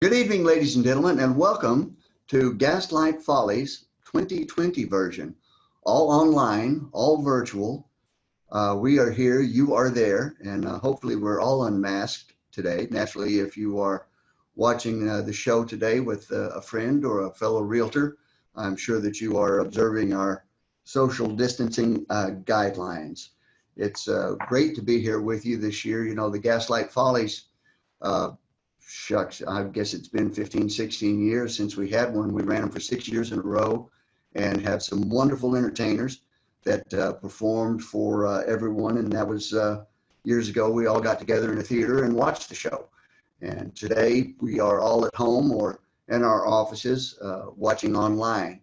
Good evening, ladies and gentlemen, and welcome to Gaslight Follies 2020 version. All online, all virtual. We are here, you are there, and hopefully we're all unmasked today. Naturally, if you are watching the show today with a friend or a fellow realtor, I'm sure that you are observing our social distancing guidelines. It's great to be here with you this year. You know, the Gaslight Follies uh, shucks, I guess it's been 15, 16 years since we had one. We ran them for 6 years in a row and had some wonderful entertainers that performed for everyone. And that was years ago. We all got together in a theater and watched the show. And today we are all at home or in our offices watching online.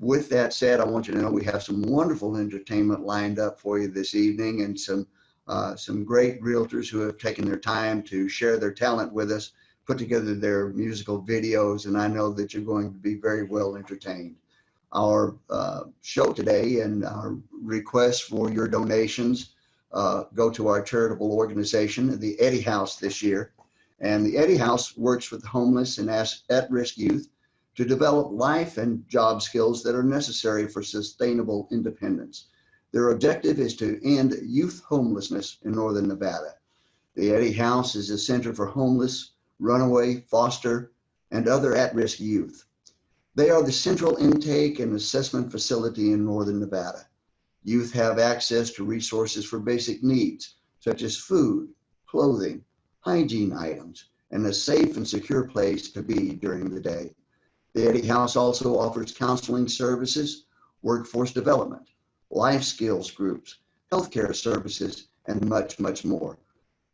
With that said, I want you to know we have some wonderful entertainment lined up for you this evening, and some great realtors who have taken their time to share their talent with us, put together their musical videos, and I know that you're going to be very well entertained. Our show today and our requests for your donations go to our charitable organization, the Eddie House, this year. And the Eddie House works with homeless and at-risk youth to develop life and job skills that are necessary for sustainable independence. Their objective is to end youth homelessness in northern Nevada. The Eddie House is a center for homeless, runaway, foster, and other at-risk youth. They are the central intake and assessment facility in northern Nevada. Youth have access to resources for basic needs, such as food, clothing, hygiene items, and a safe and secure place to be during the day. The Eddie House also offers counseling services, workforce development, life skills groups, healthcare services, and much, much more.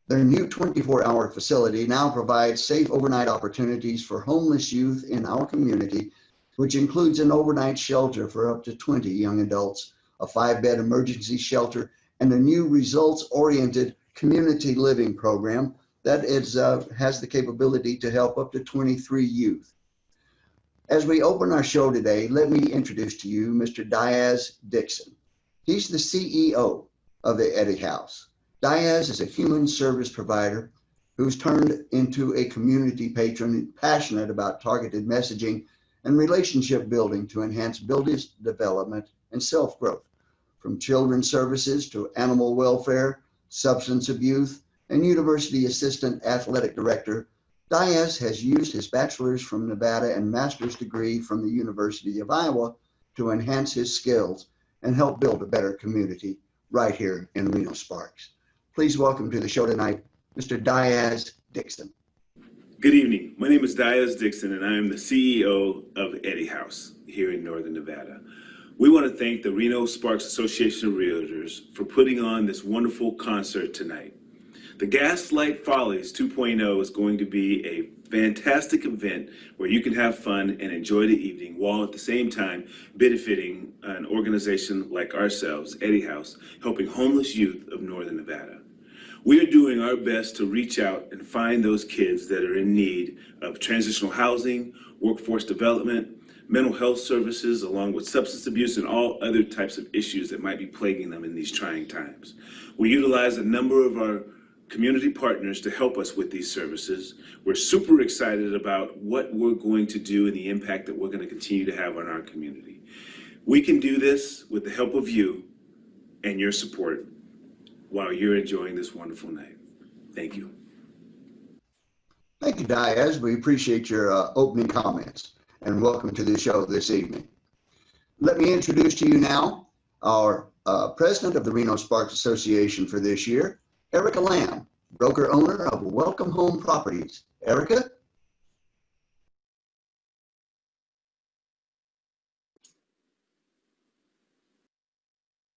Their new 24-hour facility now provides safe overnight opportunities for homeless youth in our community, which includes an overnight shelter for up to 20 young adults, a 5-bed emergency shelter, and a new results-oriented community living program that has the capability to help up to 23 youth. As we open our show today, let me introduce to you Mr. Diaz Dixon. He's the CEO of the Eddie House. Diaz is a human service provider who's turned into a community patron passionate about targeted messaging and relationship building to enhance business development and self-growth. From children's services to animal welfare, substance abuse, and university assistant athletic director, Diaz has used his bachelor's from Nevada and master's degree from the University of Iowa to enhance his skills and help build a better community right here in Reno Sparks. Please welcome to the show tonight, Mr. Diaz Dixon. Good evening. My name is Diaz Dixon, and I am the CEO of Eddie House here in Northern Nevada. We want to thank the Reno Sparks Association of Realtors for putting on this wonderful concert tonight. The Gaslight Follies 2.0 is going to be a fantastic event where you can have fun and enjoy the evening while at the same time benefiting an organization like ourselves, Eddie House, helping homeless youth of Northern Nevada. We are doing our best to reach out and find those kids that are in need of transitional housing, workforce development, mental health services, along with substance abuse and all other types of issues that might be plaguing them in these trying times. We utilize a number of our community partners to help us with these services. We're super excited about what we're going to do and the impact that we're going to continue to have on our community. We can do this with the help of you and your support while you're enjoying this wonderful night. Thank you. Thank you, Diaz. We appreciate your opening comments, and welcome to the show this evening. Let me introduce to you now our president of the Reno Sparks Association for this year, Erica Lamb, broker owner of Welcome Home Properties. Erica?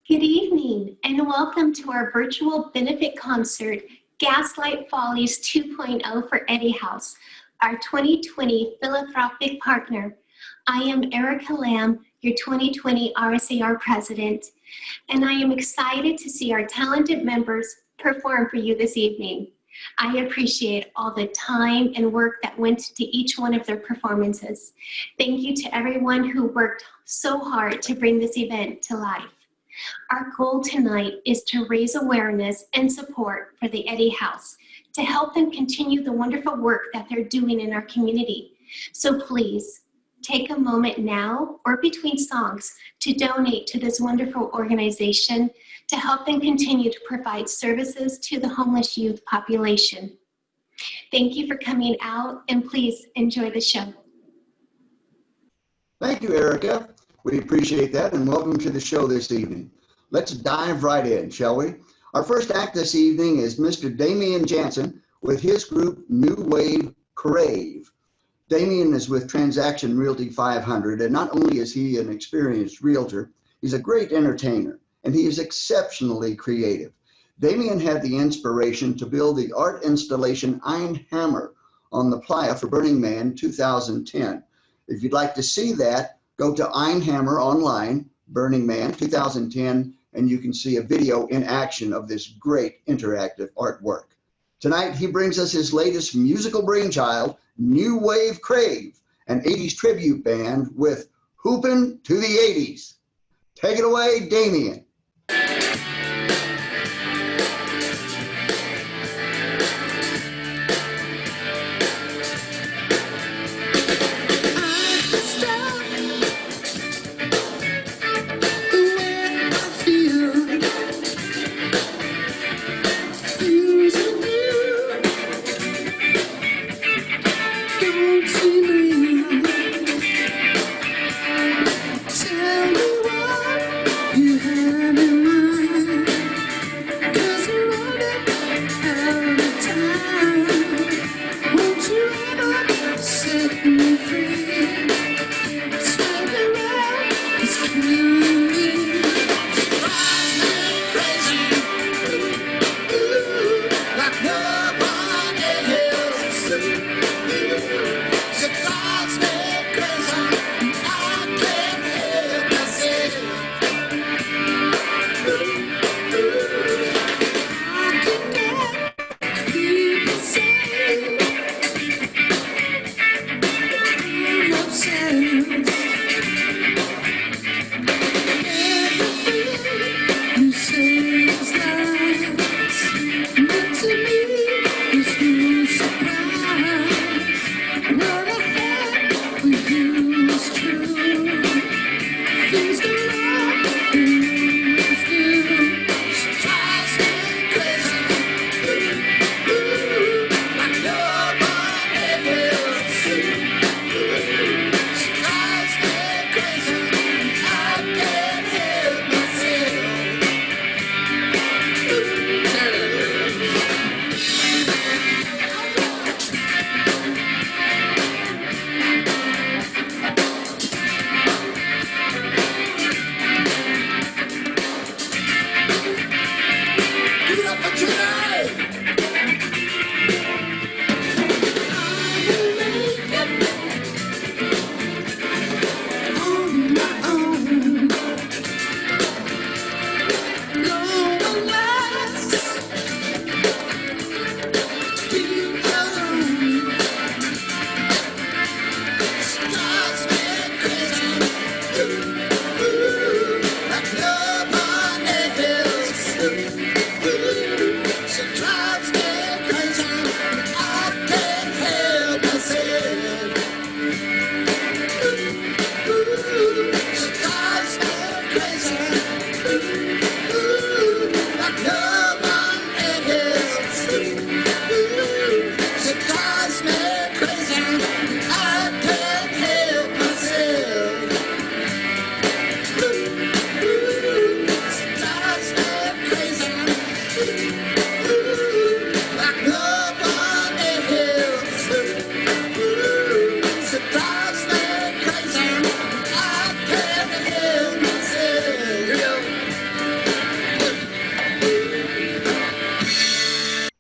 Good evening and welcome to our virtual benefit concert, Gaslight Follies 2.0 for Eddie House, our 2020 philanthropic partner. I am Erica Lamb, your 2020 RSAR president, and I am excited to see our talented members perform for you this evening. I appreciate all the time and work that went into each one of their performances. Thank you to everyone who worked so hard to bring this event to life. Our goal tonight is to raise awareness and support for the Eddie House to help them continue the wonderful work that they're doing in our community. So please take a moment now or between songs to donate to this wonderful organization to help them continue to provide services to the homeless youth population. Thank you for coming out, and please enjoy the show. Thank you, Erica. We appreciate that, and welcome to the show this evening. Let's dive right in, shall we? Our first act this evening is Mr. Damian Jansen with his group New Wave Crave. Damian is with Transaction Realty 500, and not only is he an experienced realtor, he's a great entertainer, and he is exceptionally creative. Damian had the inspiration to build the art installation Ein Hammer on the playa for Burning Man 2010. If you'd like to see that, go to Ein Hammer online, Burning Man 2010, and you can see a video in action of this great interactive artwork. Tonight, he brings us his latest musical brainchild, New Wave Crave, an 80s tribute band with Hoopin' to the 80s. Take it away, Damian.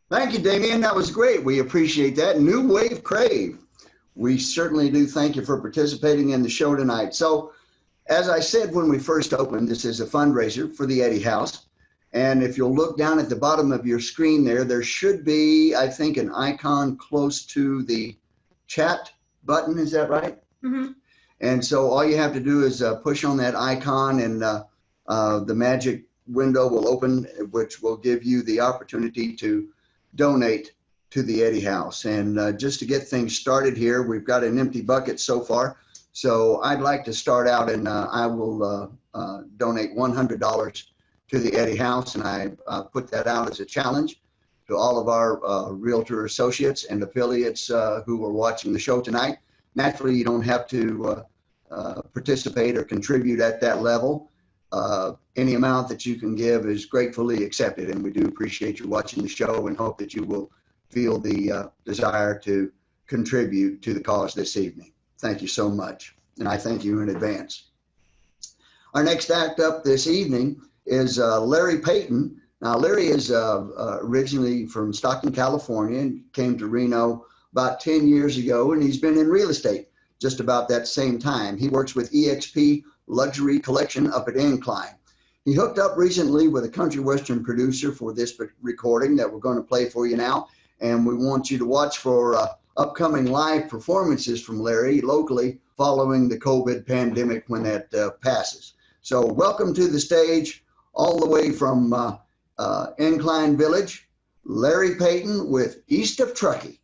Thank you, Damian. That was great. We appreciate that. New Wave Crave. We certainly do thank you for participating in the show tonight. So, as I said when we first opened, this is a fundraiser for the Eddie House. And if you'll look down at the bottom of your screen there should be, I think, an icon close to the chat button. Is that right? Mm-hmm. And so all you have to do is push on that icon, and the magic window will open, which will give you the opportunity to donate to the Eddie House. And just to get things started here, we've got an empty bucket so far. So I'd like to start out, and I will donate $100 to the Eddie House, and I put that out as a challenge to all of our realtor associates and affiliates who are watching the show tonight. Naturally, you don't have to participate or contribute at that level. Any amount that you can give is gratefully accepted, and we do appreciate you watching the show and hope that you will feel the desire to contribute to the cause this evening. Thank you so much, and I thank you in advance. Our next act up this evening is Larry Payton. Now, Larry is originally from Stockton, California, and came to Reno about 10 years ago, and he's been in real estate just about that same time. He works with EXP Luxury Collection up at Incline. He hooked up recently with a country western producer for this recording that we're going to play for you now, and we want you to watch for upcoming live performances from Larry locally following the COVID pandemic when that passes. So welcome to the stage, all the way from Incline Village, Larry Payton with East of Truckee.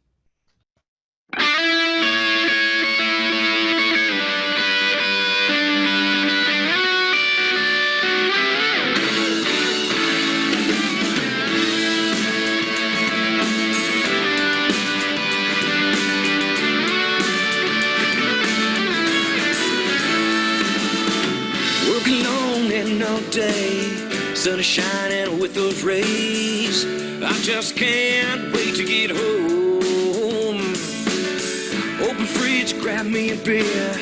Day, sun is shining with those rays. I just can't wait to get home. Open fridge, grab me a beer.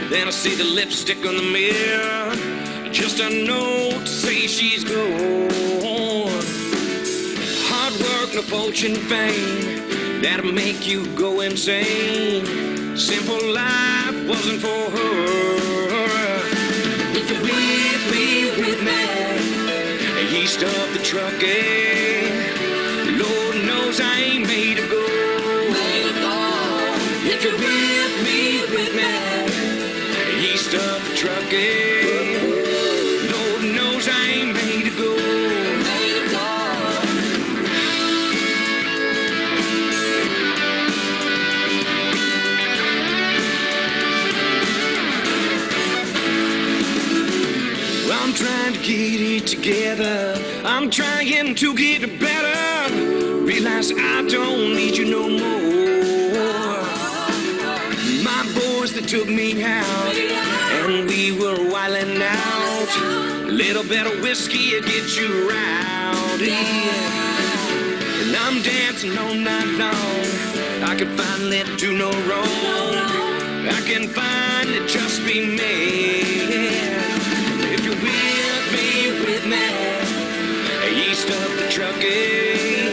Then I see the lipstick on the mirror. Just a note to say she's gone. Hard work, no fortune, fame, that'll make you go insane. Simple life wasn't for her. If you're with me, east of the Truckee, Lord knows I ain't made to go. If you're with me, east of the Truckee, Lord knows I ain't made to go. I'm trying to get it together. I'm trying to get better. Realize I don't need you no more. My boys that took me out, and we were wildin' out. A little bit of whiskey will get you rowdy. And I'm dancing all night long. I can finally do no wrong. I can finally just be me. With me, east of the Truckee,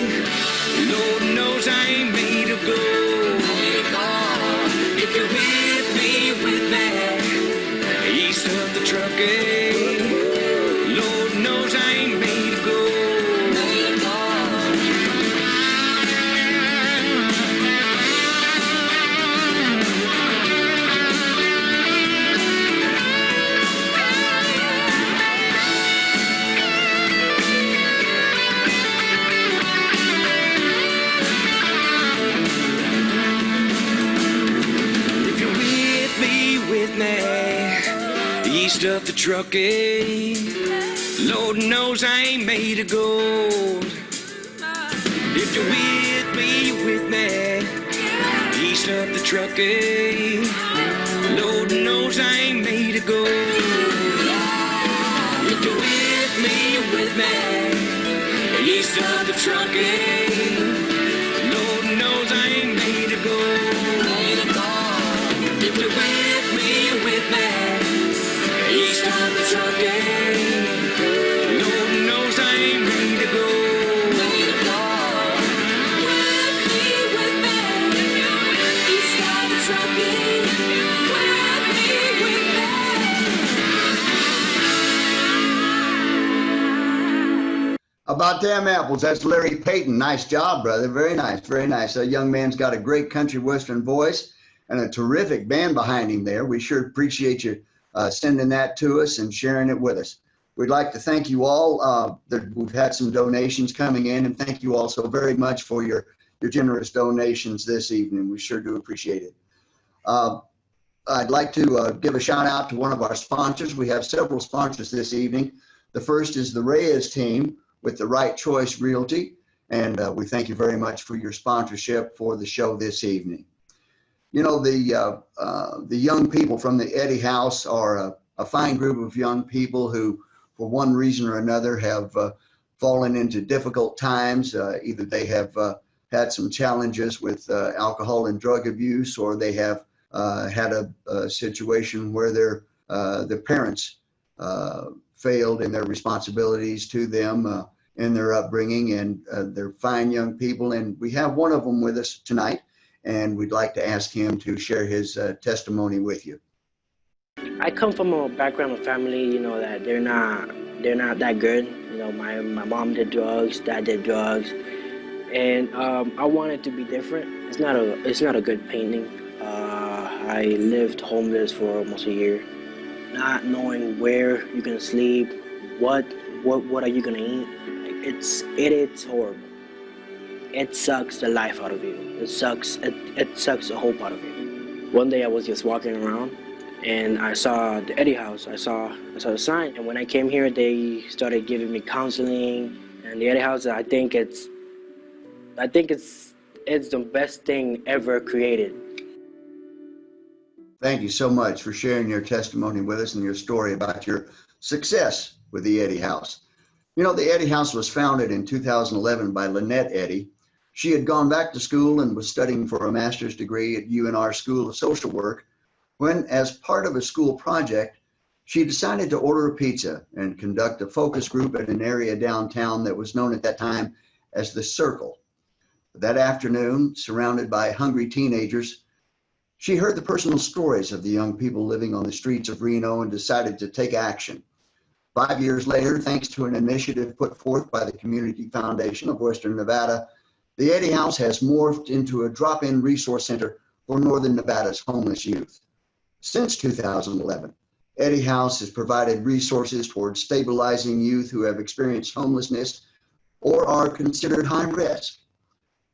Lord knows I ain't made to go. If you're with me, east of the Truckee, Lord knows I ain't made to go. East of the Truckee, Lord knows I ain't made of gold. If you're with me, east of the Truckee, Lord knows I ain't made of gold. If you're with me, east of the Truckee, Lord knows I ain't made of gold. If you're with me, east of the Truckee, Lord knows I ain't made to go. With me, east of the Truckee, with me. About damn apples, that's Larry Payton. Nice job, brother. Very nice, very nice. That young man's got a great country western voice and a terrific band behind him there. We sure appreciate you sending that to us and sharing it with us. We'd like to thank you all. We've had some donations coming in, and thank you all so very much for your your generous donations this evening. We sure do appreciate it. I'd like to give a shout out to one of our sponsors. We have several sponsors this evening. The first is the Reyes team with the Right Choice Realty. And we thank you very much for your sponsorship for the show this evening. You know, the young people from the Eddy House are a fine group of young people who, for one reason or another, have fallen into difficult times. Either they have had some challenges with alcohol and drug abuse, or they have had a situation where their parents failed in their responsibilities to them in their upbringing, and they're fine young people. And we have one of them with us tonight, and we'd like to ask him to share his testimony with you. I come from a background of family, you know, that they're not that good. You know, my mom did drugs, dad did drugs, and I wanted to be different. It's not a good painting. I lived homeless for almost a year, not knowing where you're gonna sleep, what are you gonna eat. It is horrible. It sucks the life out of you. It sucks the hope out of you. One day I was just walking around and I saw the Eddy House. I saw the sign, and when I came here, they started giving me counseling. And the Eddy House, I think it's the best thing ever created. Thank you so much for sharing your testimony with us and your story about your success with the Eddy House. You know, the Eddy House was founded in 2011 by Lynette Eddy. She had gone back to school and was studying for a master's degree at UNR School of Social Work when, as part of a school project, she decided to order a pizza and conduct a focus group at an area downtown that was known at that time as the Circle. That afternoon, surrounded by hungry teenagers, she heard the personal stories of the young people living on the streets of Reno and decided to take action. 5 years later, thanks to an initiative put forth by the Community Foundation of Western Nevada, the Eddy House has morphed into a drop-in resource center for Northern Nevada's homeless youth. Since 2011, Eddy House has provided resources towards stabilizing youth who have experienced homelessness or are considered high risk.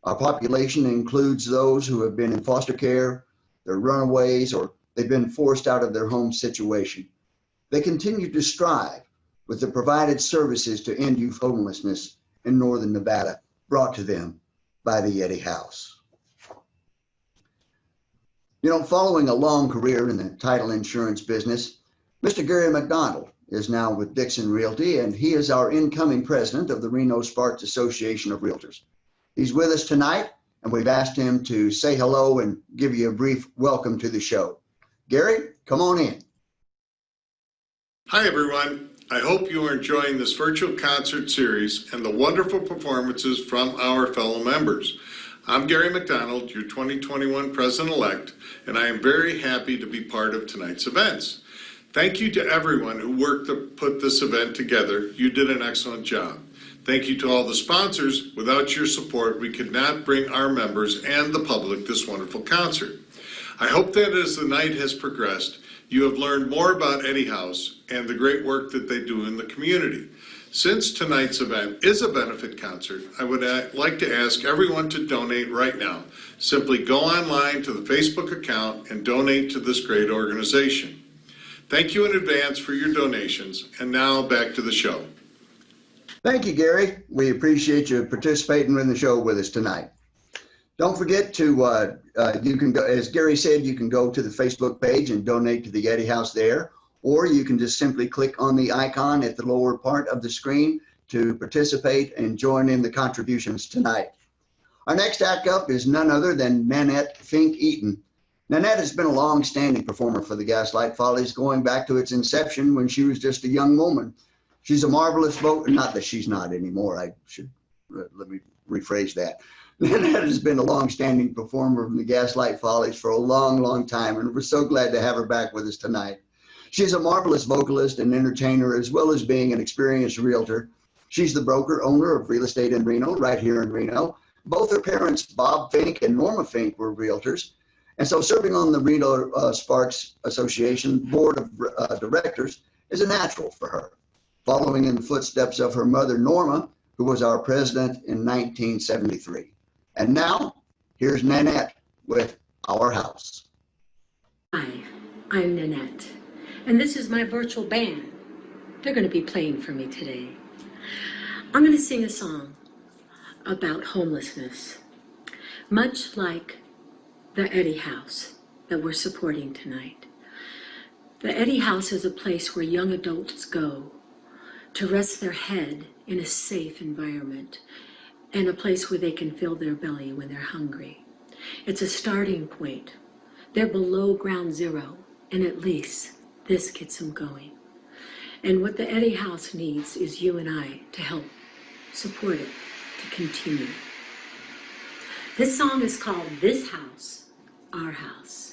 Our population includes those who have been in foster care, they're runaways, or they've been forced out of their home situation. They continue to strive with the provided services to end youth homelessness in Northern Nevada, brought to them by the Eddy House. You know, following a long career in the title insurance business, Mr. Gary McDonald is now with Dixon Realty, and he is our incoming president of the Reno Sparks Association of Realtors. He's with us tonight, and we've asked him to say hello and give you a brief welcome to the show. Gary, come on in. Hi, everyone. I hope you are enjoying this virtual concert series and the wonderful performances from our fellow members. I'm Gary McDonald, your 2021 President-elect, and I am very happy to be part of tonight's events. Thank you to everyone who worked to put this event together. You did an excellent job. Thank you to all the sponsors. Without your support, we could not bring our members and the public this wonderful concert. I hope that as the night has progressed, you have learned more about Eddy House and the great work that they do in the community. Since tonight's event is a benefit concert, I would like to ask everyone to donate right now. Simply go online to the Facebook account and donate to this great organization. Thank you in advance for your donations, and now back to the show. Thank you, Gary. We appreciate you participating in the show with us tonight. Don't forget to, you can go, as Gary said, you can go to the Facebook page and donate to the Eddy House there, or you can just simply click on the icon at the lower part of the screen to participate and join in the contributions tonight. Our next act up is none other than Nanette Fink Eaton. Nanette has been a long-standing performer for the Gaslight Follies, going back to its inception when she was just a young woman. She's a marvelous vocal, not that she's not anymore, I should, let me rephrase that. Nanette has been a long-standing performer from the Gaslight Follies for a long, long time, and we're so glad to have her back with us tonight. She's a marvelous vocalist and entertainer, as well as being an experienced realtor. She's the broker owner of real estate in Reno, right here in Reno. Both her parents, Bob Fink and Norma Fink, were realtors. And so serving on the Reno Sparks Association Board of Directors is a natural for her, following in the footsteps of her mother, Norma, who was our president in 1973. And now, here's Nanette with Our House. Hi, I'm Nanette, and this is my virtual band. They're going to be playing for me today. I'm going to sing a song about homelessness, much like the Eddie House that we're supporting tonight. The Eddie House is a place where young adults go to rest their head in a safe environment and a place where they can fill their belly when they're hungry. It's a starting point. They're below ground zero, and at least this gets them going. And what the Eddie House needs is you and I to help support it to continue. This song is called This House, Our House.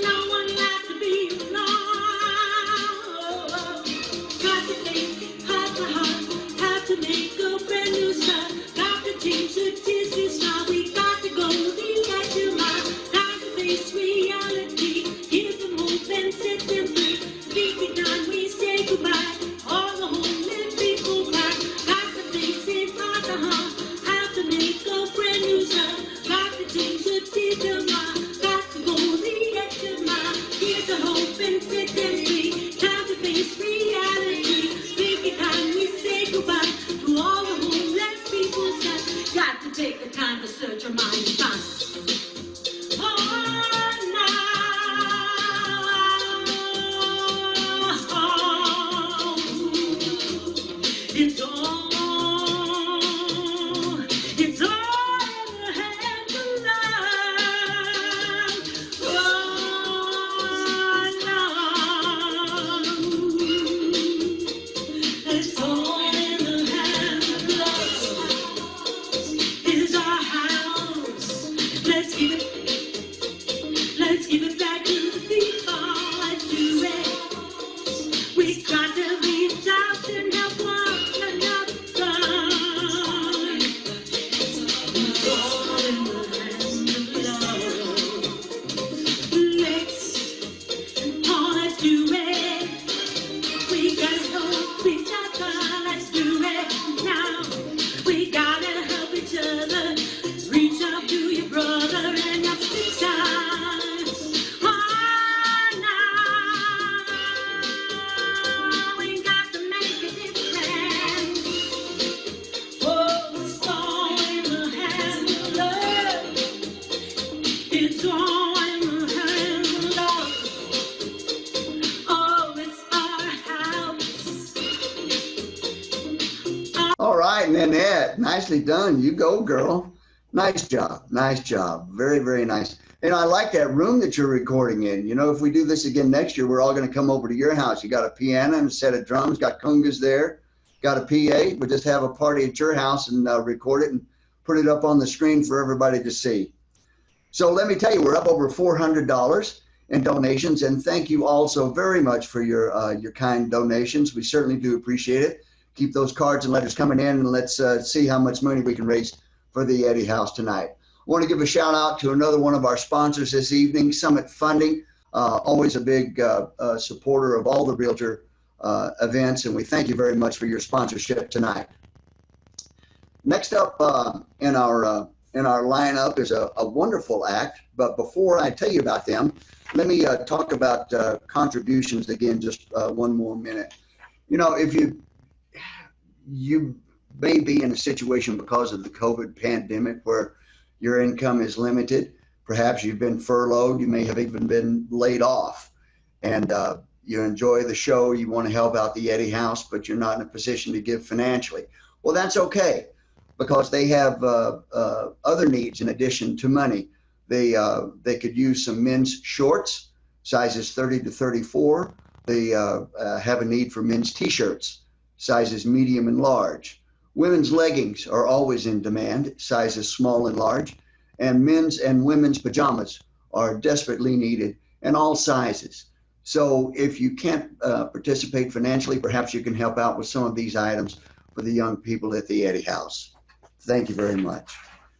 No Let's give it back to the people. Let's do it. We got to reach out and help one another. It's all in the hands of love. Let's do it. We gotta help each other. Let's do it now. We gotta help each other. Reach out to your brother and your sister. Oh, now we got to make a difference. Oh, it's all in the hands of love. It's all in the hands of love. Oh, it's our house. All right, Nanette, nicely done. You go, girl. Nice job. Nice job. Very, very nice. And I like that room that you're recording in. You know, if we do this again next year, we're all going to come over to your house. You got a piano and a set of drums, got congas there, got a PA. We'll just have a party at your house and record it and put it up on the screen for everybody to see. So let me tell you, we're up over $400 in donations. And thank you all so very much for your kind donations. We certainly do appreciate it. Keep those cards and letters coming in, and let's see how much money we can raise for the Eddie House tonight. I want to give a shout out to another one of our sponsors this evening, Summit Funding, always a big supporter of all the Realtor events, and we thank you very much for your sponsorship tonight. Next up in our lineup is a wonderful act, but before I tell you about them, let me talk about contributions again just one more minute. You know, if you may be in a situation because of the COVID pandemic where your income is limited. Perhaps you've been furloughed. You may have even been laid off, and you enjoy the show. You want to help out the Eddie House, but you're not in a position to give financially. Well, that's okay, because they have other needs in addition to money. They could use some men's shorts, sizes 30 to 34. They have a need for men's t-shirts, sizes medium and large. Women's leggings are always in demand, sizes small and large, and men's and women's pajamas are desperately needed in all sizes. So if you can't participate financially, perhaps you can help out with some of these items for the young people at the Eddie House. Thank you very much.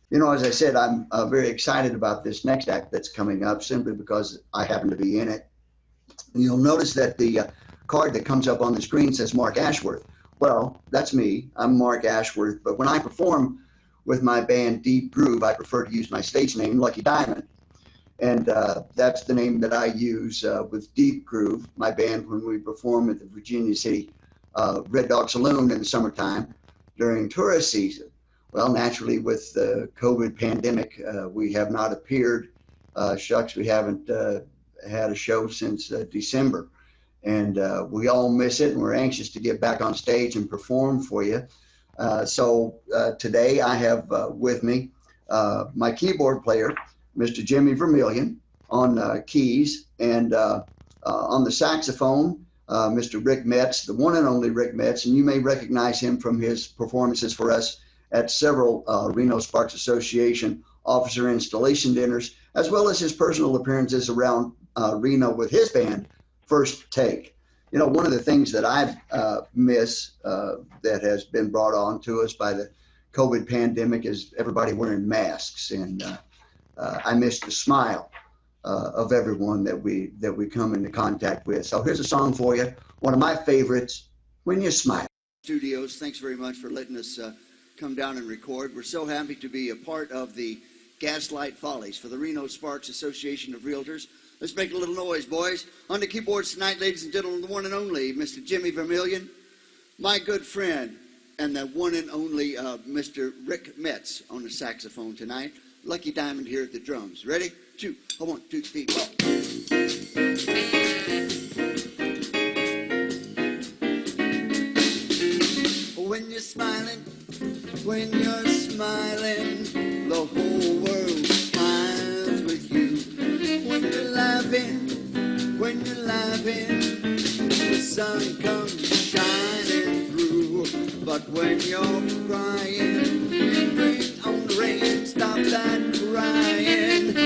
You know, as I said, I'm very excited about this next act that's coming up simply because I happen to be in it. And you'll notice that the card that comes up on the screen says Mark Ashworth. Well, that's me. I'm Mark Ashworth, but when I perform with my band Deep Groove, I prefer to use my stage name, Lucky Diamond. And that's the name that I use with Deep Groove, my band, when we perform at the Virginia City Red Dog Saloon in the summertime during tourist season. Well, naturally, with the COVID pandemic, we have not appeared. Shucks, we haven't had a show since December. And we all miss it, and we're anxious to get back on stage and perform for you. So today I have with me my keyboard player, Mr. Jimmy Vermillion, on keys, and on the saxophone, Mr. Rick Metz, the one and only Rick Metz, and you may recognize him from his performances for us at several Reno Sparks Association officer installation dinners, as well as his personal appearances around Reno with his band, First Take. You know, one of the things that I miss that has been brought on to us by the COVID pandemic is everybody wearing masks, and I miss the smile of everyone that we come into contact with. So here's a song for you, one of my favorites, When You Smile. Studios, thanks very much for letting us come down and record. We're so happy to be a part of the Gaslight Follies for the Reno Sparks Association of Realtors. Let's make a little noise, boys. On the keyboards tonight, ladies and gentlemen, the one and only Mr. Jimmy Vermillion, my good friend, and the one and only Mr. Rick Metz on the saxophone tonight. Lucky Diamond here at the drums. Ready? 2, 1, 2, 3, 4. When you're smiling, the whole world smiles with you. When you're laughing, the sun comes shining through. But when you're crying, rain on rain, stop that crying.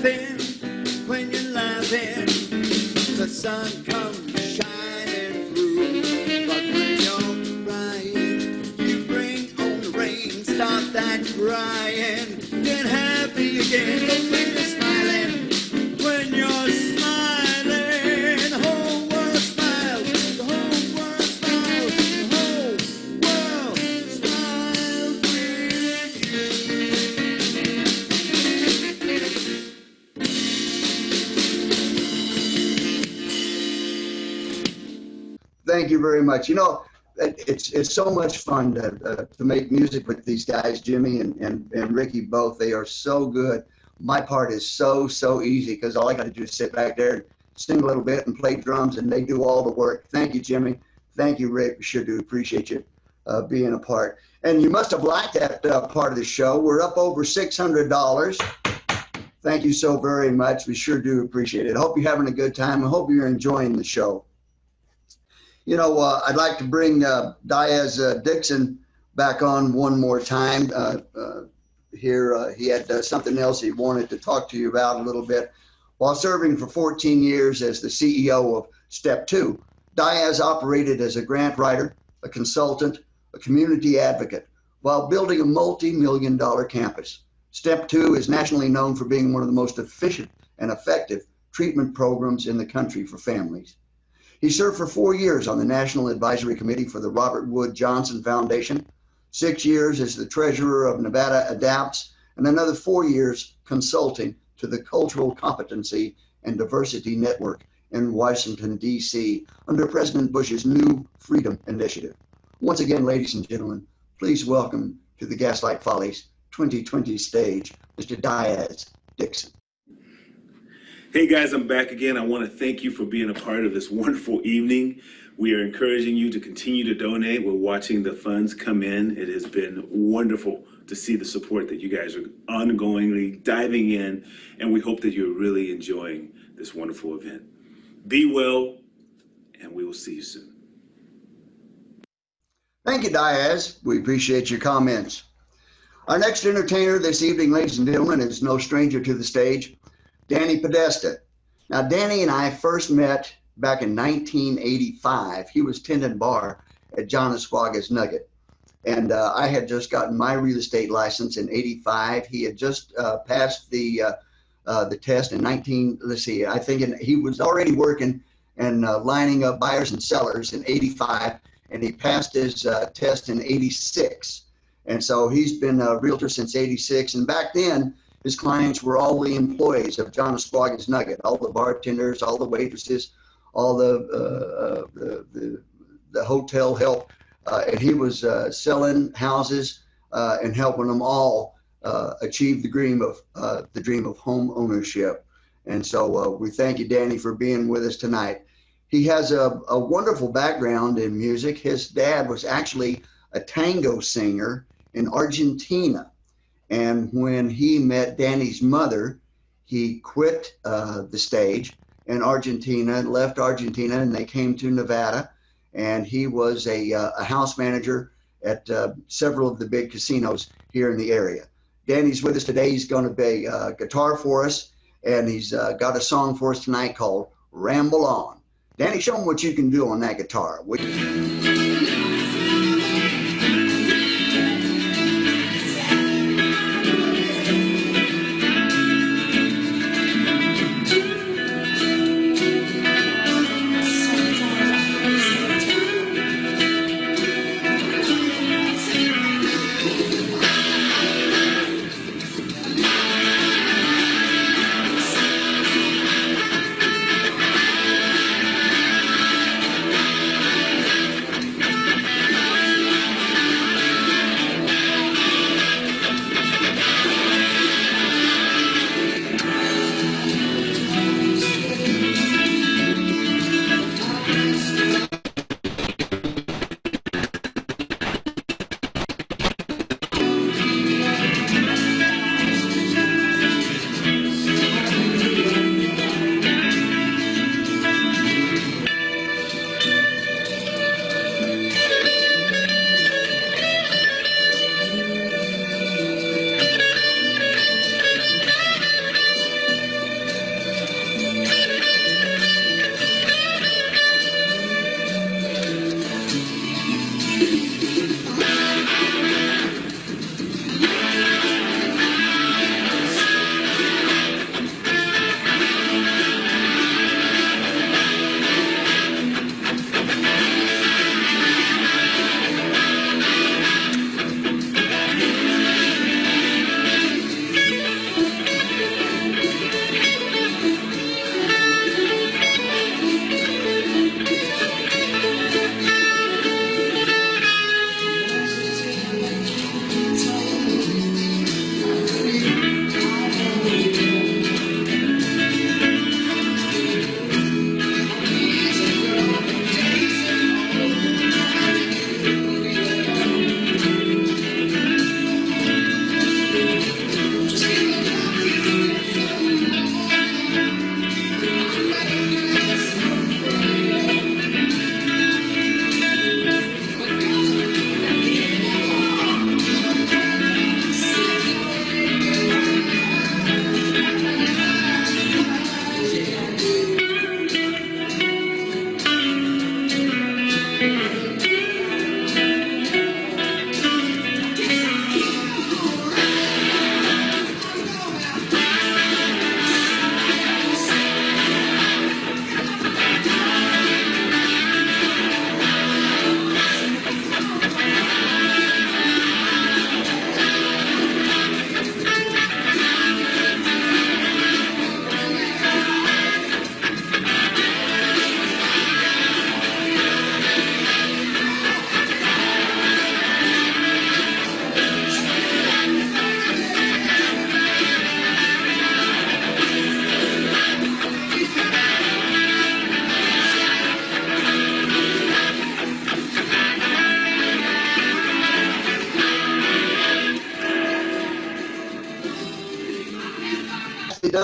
laughing, when you're laughing, the sun comes shining through. But when you're crying, you bring on the rain. Stop that crying, get happy again. But when you're smiling, when you're smiling, the whole world smiles, the whole world smiles, the whole world smiles with you. Thank you very much. You know, it's so much fun to make music with these guys, Jimmy and Ricky both. They are so good. My part is so easy because all I got to do is sit back there and sing a little bit and play drums, and they do all the work. Thank you, Jimmy. Thank you, Rick. We sure do appreciate you being a part. And you must have liked that part of the show. We're up over $600. Thank you so very much. We sure do appreciate it. I hope you're having a good time. I hope you're enjoying the show. You know, I'd like to bring Diaz Dixon back on one more time. Here, he had something else he wanted to talk to you about a little bit. While serving for 14 years as the CEO of Step 2, Diaz operated as a grant writer, a consultant, a community advocate, while building a multi-million-dollar campus. Step 2 is nationally known for being one of the most efficient and effective treatment programs in the country for families. He served for 4 years on the National Advisory Committee for the Robert Wood Johnson Foundation, 6 years as the treasurer of Nevada Adapts, and another 4 years consulting to the Cultural Competency and Diversity Network in Washington, D.C., under President Bush's New Freedom Initiative. Once again, ladies and gentlemen, please welcome to the Gaslight Follies 2020 stage, Mr. Diaz Dixon. Hey guys, I'm back again. I want to thank you for being a part of this wonderful evening. We are encouraging you to continue to donate. We're watching the funds come in. It has been wonderful to see the support that you guys are ongoingly diving in, and we hope that you're really enjoying this wonderful event. Be well, and we will see you soon. Thank you, Diaz. We appreciate your comments. Our next entertainer this evening, ladies and gentlemen, is no stranger to the stage, Danny Podesta. Now, Danny and I first met back in 1985. He was tending bar at John Oswaga's Nugget. And I had just gotten my real estate license in 85. He had just passed the test in I think he was already working and lining up buyers and sellers in 85, and he passed his test in 86. And so he's been a realtor since 86. And back then, his clients were all the employees of John Oswaga's Nugget, all the bartenders, all the waitresses, all the hotel help. And he was selling houses and helping them all achieve the dream of home ownership. And so we thank you, Danny, for being with us tonight. He has a wonderful background in music. His dad was actually a tango singer in Argentina. And when he met Danny's mother, he quit the stage in Argentina and left Argentina, and they came to Nevada. And he was a house manager at several of the big casinos here in the area. Danny's with us today. He's going to play guitar for us, and he's got a song for us tonight called Ramble On. Danny, show him what you can do on that guitar.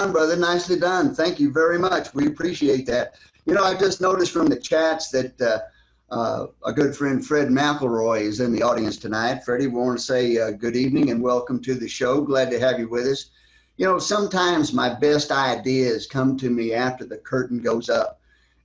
done, brother. Nicely done. Thank you very much. We appreciate that. You know, I just noticed from the chats that a good friend, Fred McElroy, is in the audience tonight. Freddie, we want to say good evening and welcome to the show. Glad to have you with us. You know, sometimes my best ideas come to me after the curtain goes up.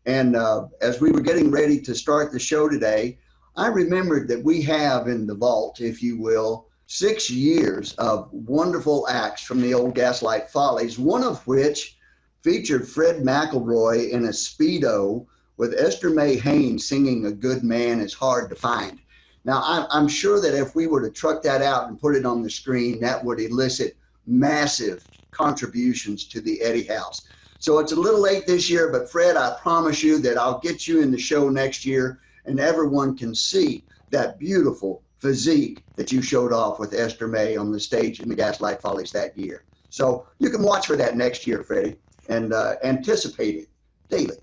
And as we were getting ready to start the show today, I remembered that we have in the vault, if you will, 6 years of wonderful acts from the old Gaslight Follies, one of which featured Fred McElroy in a Speedo with Esther Mae Haynes singing A Good Man Is Hard to Find. Now, I'm sure that if we were to truck that out and put it on the screen, that would elicit massive contributions to the Eddie House. So it's a little late this year, but Fred, I promise you that I'll get you in the show next year and everyone can see that beautiful physique that you showed off with Esther Mae on the stage in the Gaslight Follies that year. So you can watch for that next year, Freddie, and anticipate it daily.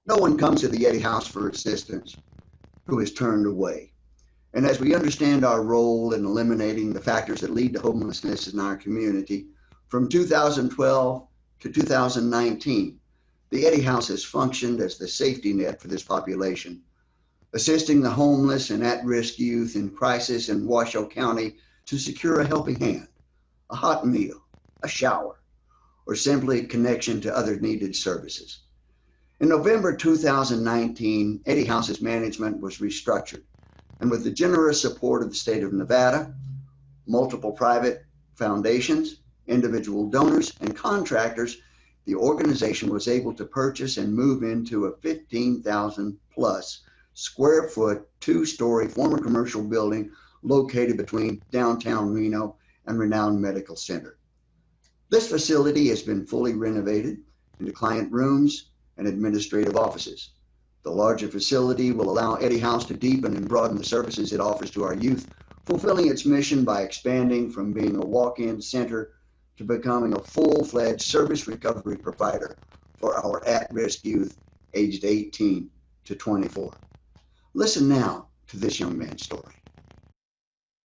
No one comes to the Eddie House for assistance who is turned away. And as we understand our role in eliminating the factors that lead to homelessness in our community, from 2012 to 2019, the Eddie House has functioned as the safety net for this population, assisting the homeless and at-risk youth in crisis in Washoe County to secure a helping hand, a hot meal, a shower, or simply connection to other needed services. In November 2019, Eddie House's management was restructured, and with the generous support of the state of Nevada, multiple private foundations, individual donors, and contractors, the organization was able to purchase and move into a 15,000 plus square foot, 2-story former commercial building located between downtown Reno and Renown Medical Center. This facility has been fully renovated into client rooms and administrative offices. The larger facility will allow Eddie House to deepen and broaden the services it offers to our youth, fulfilling its mission by expanding from being a walk-in center to becoming a full-fledged service recovery provider for our at-risk youth aged 18 to 24. Listen now to this young man's story.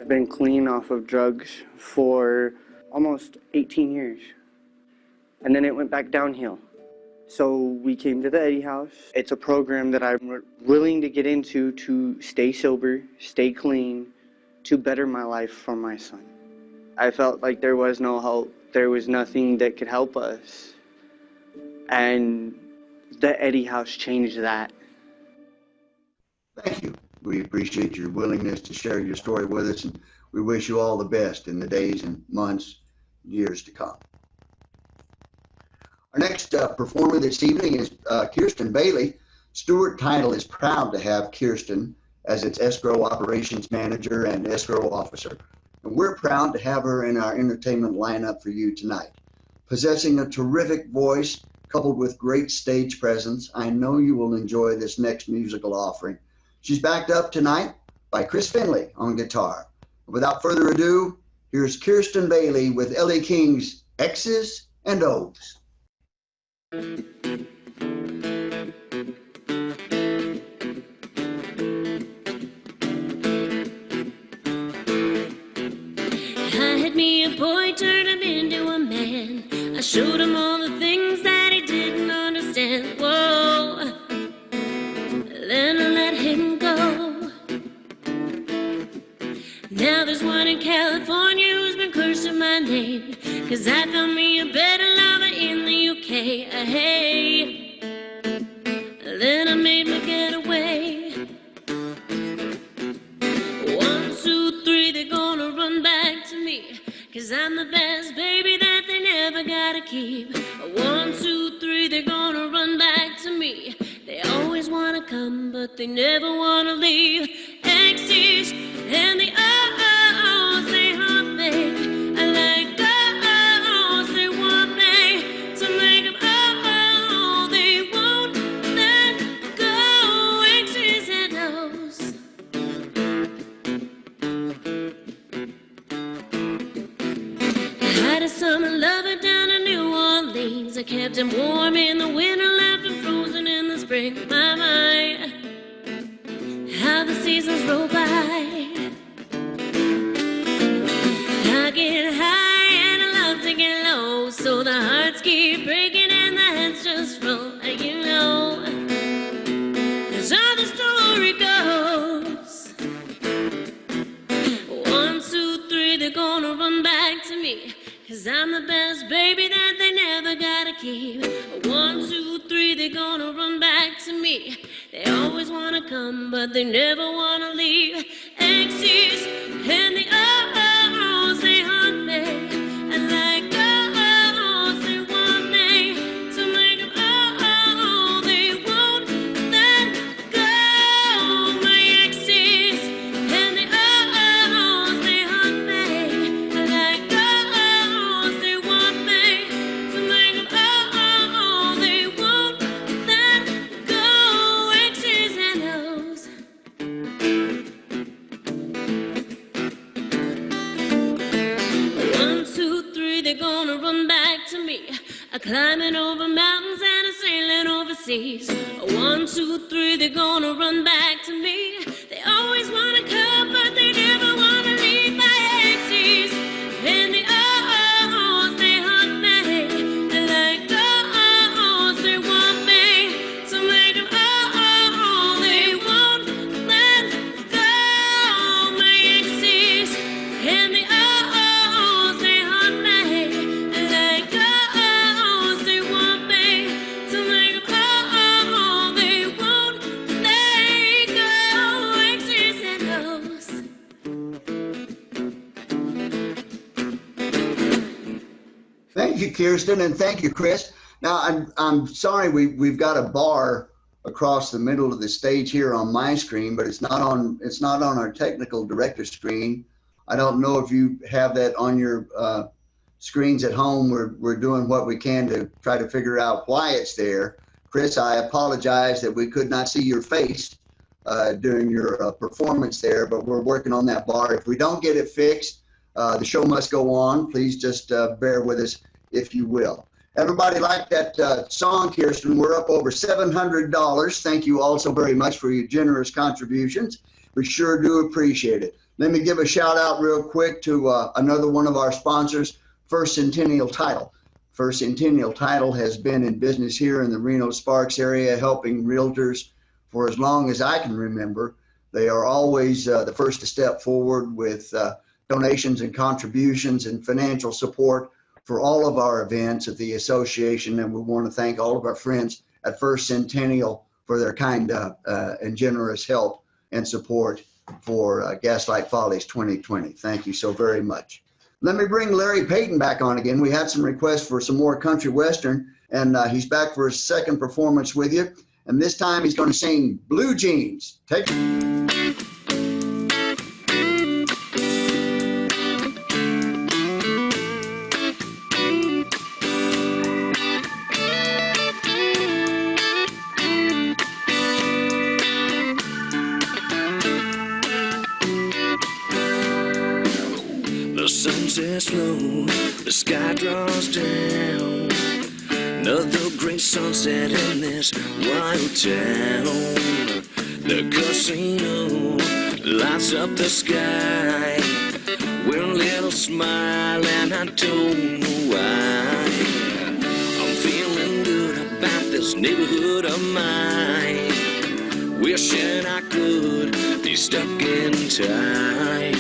I've been clean off of drugs for almost 18 years, and then it went back downhill. So we came to the Eddie House. It's a program that I'm willing to get into to stay sober, stay clean, to better my life for my son. I felt like there was no hope. There was nothing that could help us. And the Eddie House changed that. Thank you. We appreciate your willingness to share your story with us, and we wish you all the best in the days and months, years to come. Our next performer this evening is Kirsten Bailey. Stuart Title is proud to have Kirsten as its escrow operations manager and escrow officer. And we're proud to have her in our entertainment lineup for you tonight. Possessing a terrific voice coupled with great stage presence, I know you will enjoy this next musical offering. She's backed up tonight by Chris Finley on guitar. Without further ado, here's Kirsten Bailey with Ellie King's X's and O's. I had me a boy, turned him into a man. I showed him all the things that he didn't understand. Whoa, then I let him go. Now there's one in California who's been cursing my name, 'cause I found me a better lover in the UK. Hey, then I made my getaway. 1, 2, 3, they're gonna run back to me, 'cause I'm the best baby that they never gotta keep. 1, 2, 3, they're gonna run back to me. They always wanna come, but they never wanna leave. X's and the O's, they haunt me. I like O's, they want me to make them oh, they won't let go. X's and O's. I had a summer lover down in New Orleans. I kept him warm in the winter, left him frozen in the spring. My, how the seasons roll by. I get high and I love to get low, so the hearts keep 'cause I'm the best baby that they never gotta keep. 1, 2, 3, they're gonna run back to me. They always wanna come, but they never wanna leave. Exes and the O's, they hunt me, and like O's, they want me to make them they won't let go. My exes and the O's, they hunt me, and like O's, they want me to make them they won't let go. Exes and O's. 1, 2, 3, they're gonna run back to me. Climbing over mountains and sailing overseas. 1, 2, 3, they're gonna run back to me. They always wanna come, but they never wanna leave. My exes and the O's, they hunt me, and like O's, they want me to make them they won't let go. My exes and the O's, they hunt me, and like O's, they want me to make them they won't let go. Exes and O's. Thank you, Kirsten, and thank you, Chris. Now, I'm sorry we've got a bar across the middle of the stage here on my screen, but it's not on our technical director screen. I don't know if you have that on your screens at home. We're doing what we can to try to figure out why it's there. Chris, I apologize that we could not see your face during your performance there, but we're working on that bar. If we don't get it fixed, the show must go on. Please just bear with us, if you will. Everybody liked that song, Kirsten. We're up over $700. Thank you all so very much for your generous contributions. We sure do appreciate it. Let me give a shout out real quick to another one of our sponsors, First Centennial Title. First Centennial Title has been in business here in the Reno-Sparks area, helping realtors for as long as I can remember. They are always the first to step forward with donations and contributions and financial support for all of our events at the association. And we want to thank all of our friends at First Centennial for their kind and generous help and support for Gaslight Follies 2020. Thank you so very much. Let me bring Larry Payton back on again. We had some requests for some more country western, and he's back for his second performance with you. And this time he's going to sing Blue Jeans. Take The sun sets low, the sky draws down. Another great sunset in this wild town. The casino lights up the sky with a little smile, and I don't know why. I'm feeling good about this neighborhood of mine. Wishing I could be stuck in time.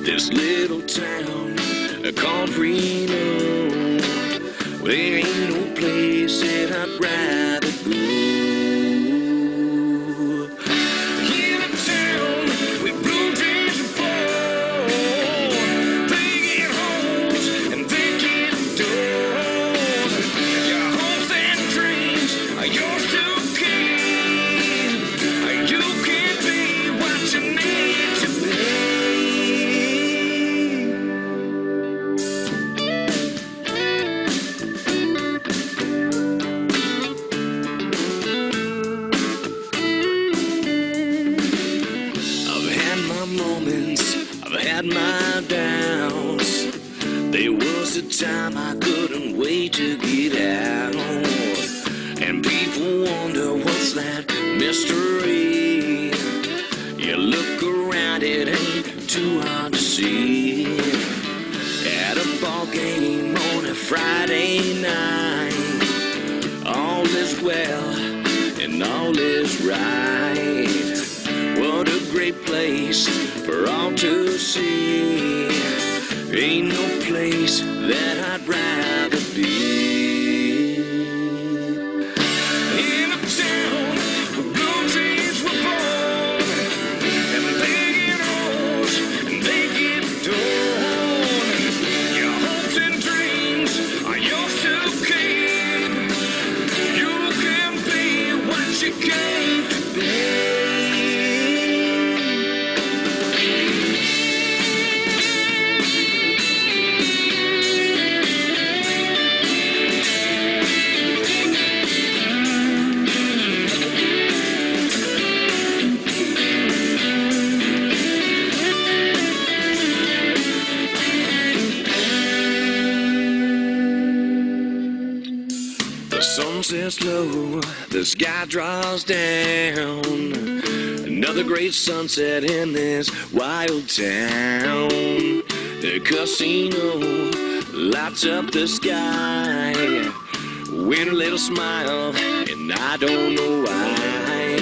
This little town called Reno, there ain't no place that I'd rather go. In a town with blue dreams of fall, they get homes and they get adored. Your hopes and dreams are yours to keep. You can be what you need to be. My doubts. There was a time I couldn't wait to get out, and people wonder what's that mystery. You look around, it ain't too hard to see. At a ball game on a Friday night, all is well and all is right. What a great place for all to see. Ain't no place that I'd rather be. In a town where blue dreams were born, and they get old, and they get torn. Your hopes and dreams are yours to keep. You can be what you came to be. The sun sets low, the sky draws down. Another great sunset in this wild town. The casino lights up the sky. With a little smile, and I don't know why.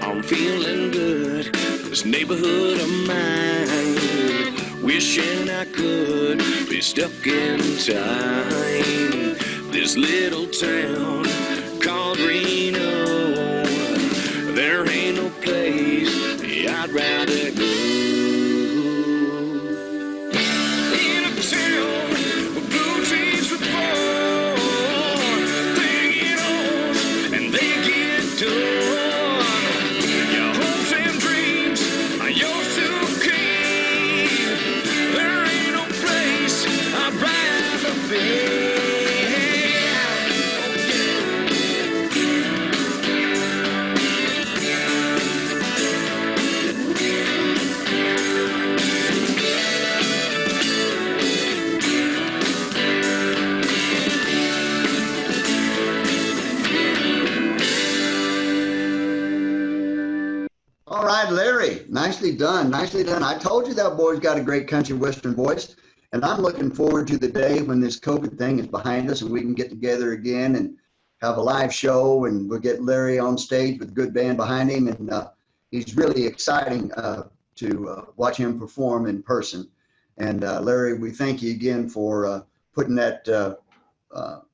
I'm feeling good, this neighborhood of mine. Wishing I could be stuck in time. This little town called Reno, there ain't no place I'd rather go. In a town where blue dreams were born, they get old and they get done. Your hopes and dreams are yours to keep. There ain't no place I'd rather be. All right, Larry, nicely done, nicely done. I told you that boy's got a great country western voice, and I'm looking forward to the day when this COVID thing is behind us and we can get together again and have a live show, and we'll get Larry on stage with a good band behind him, and he's really exciting to watch him perform in person. And Larry, we thank you again for putting that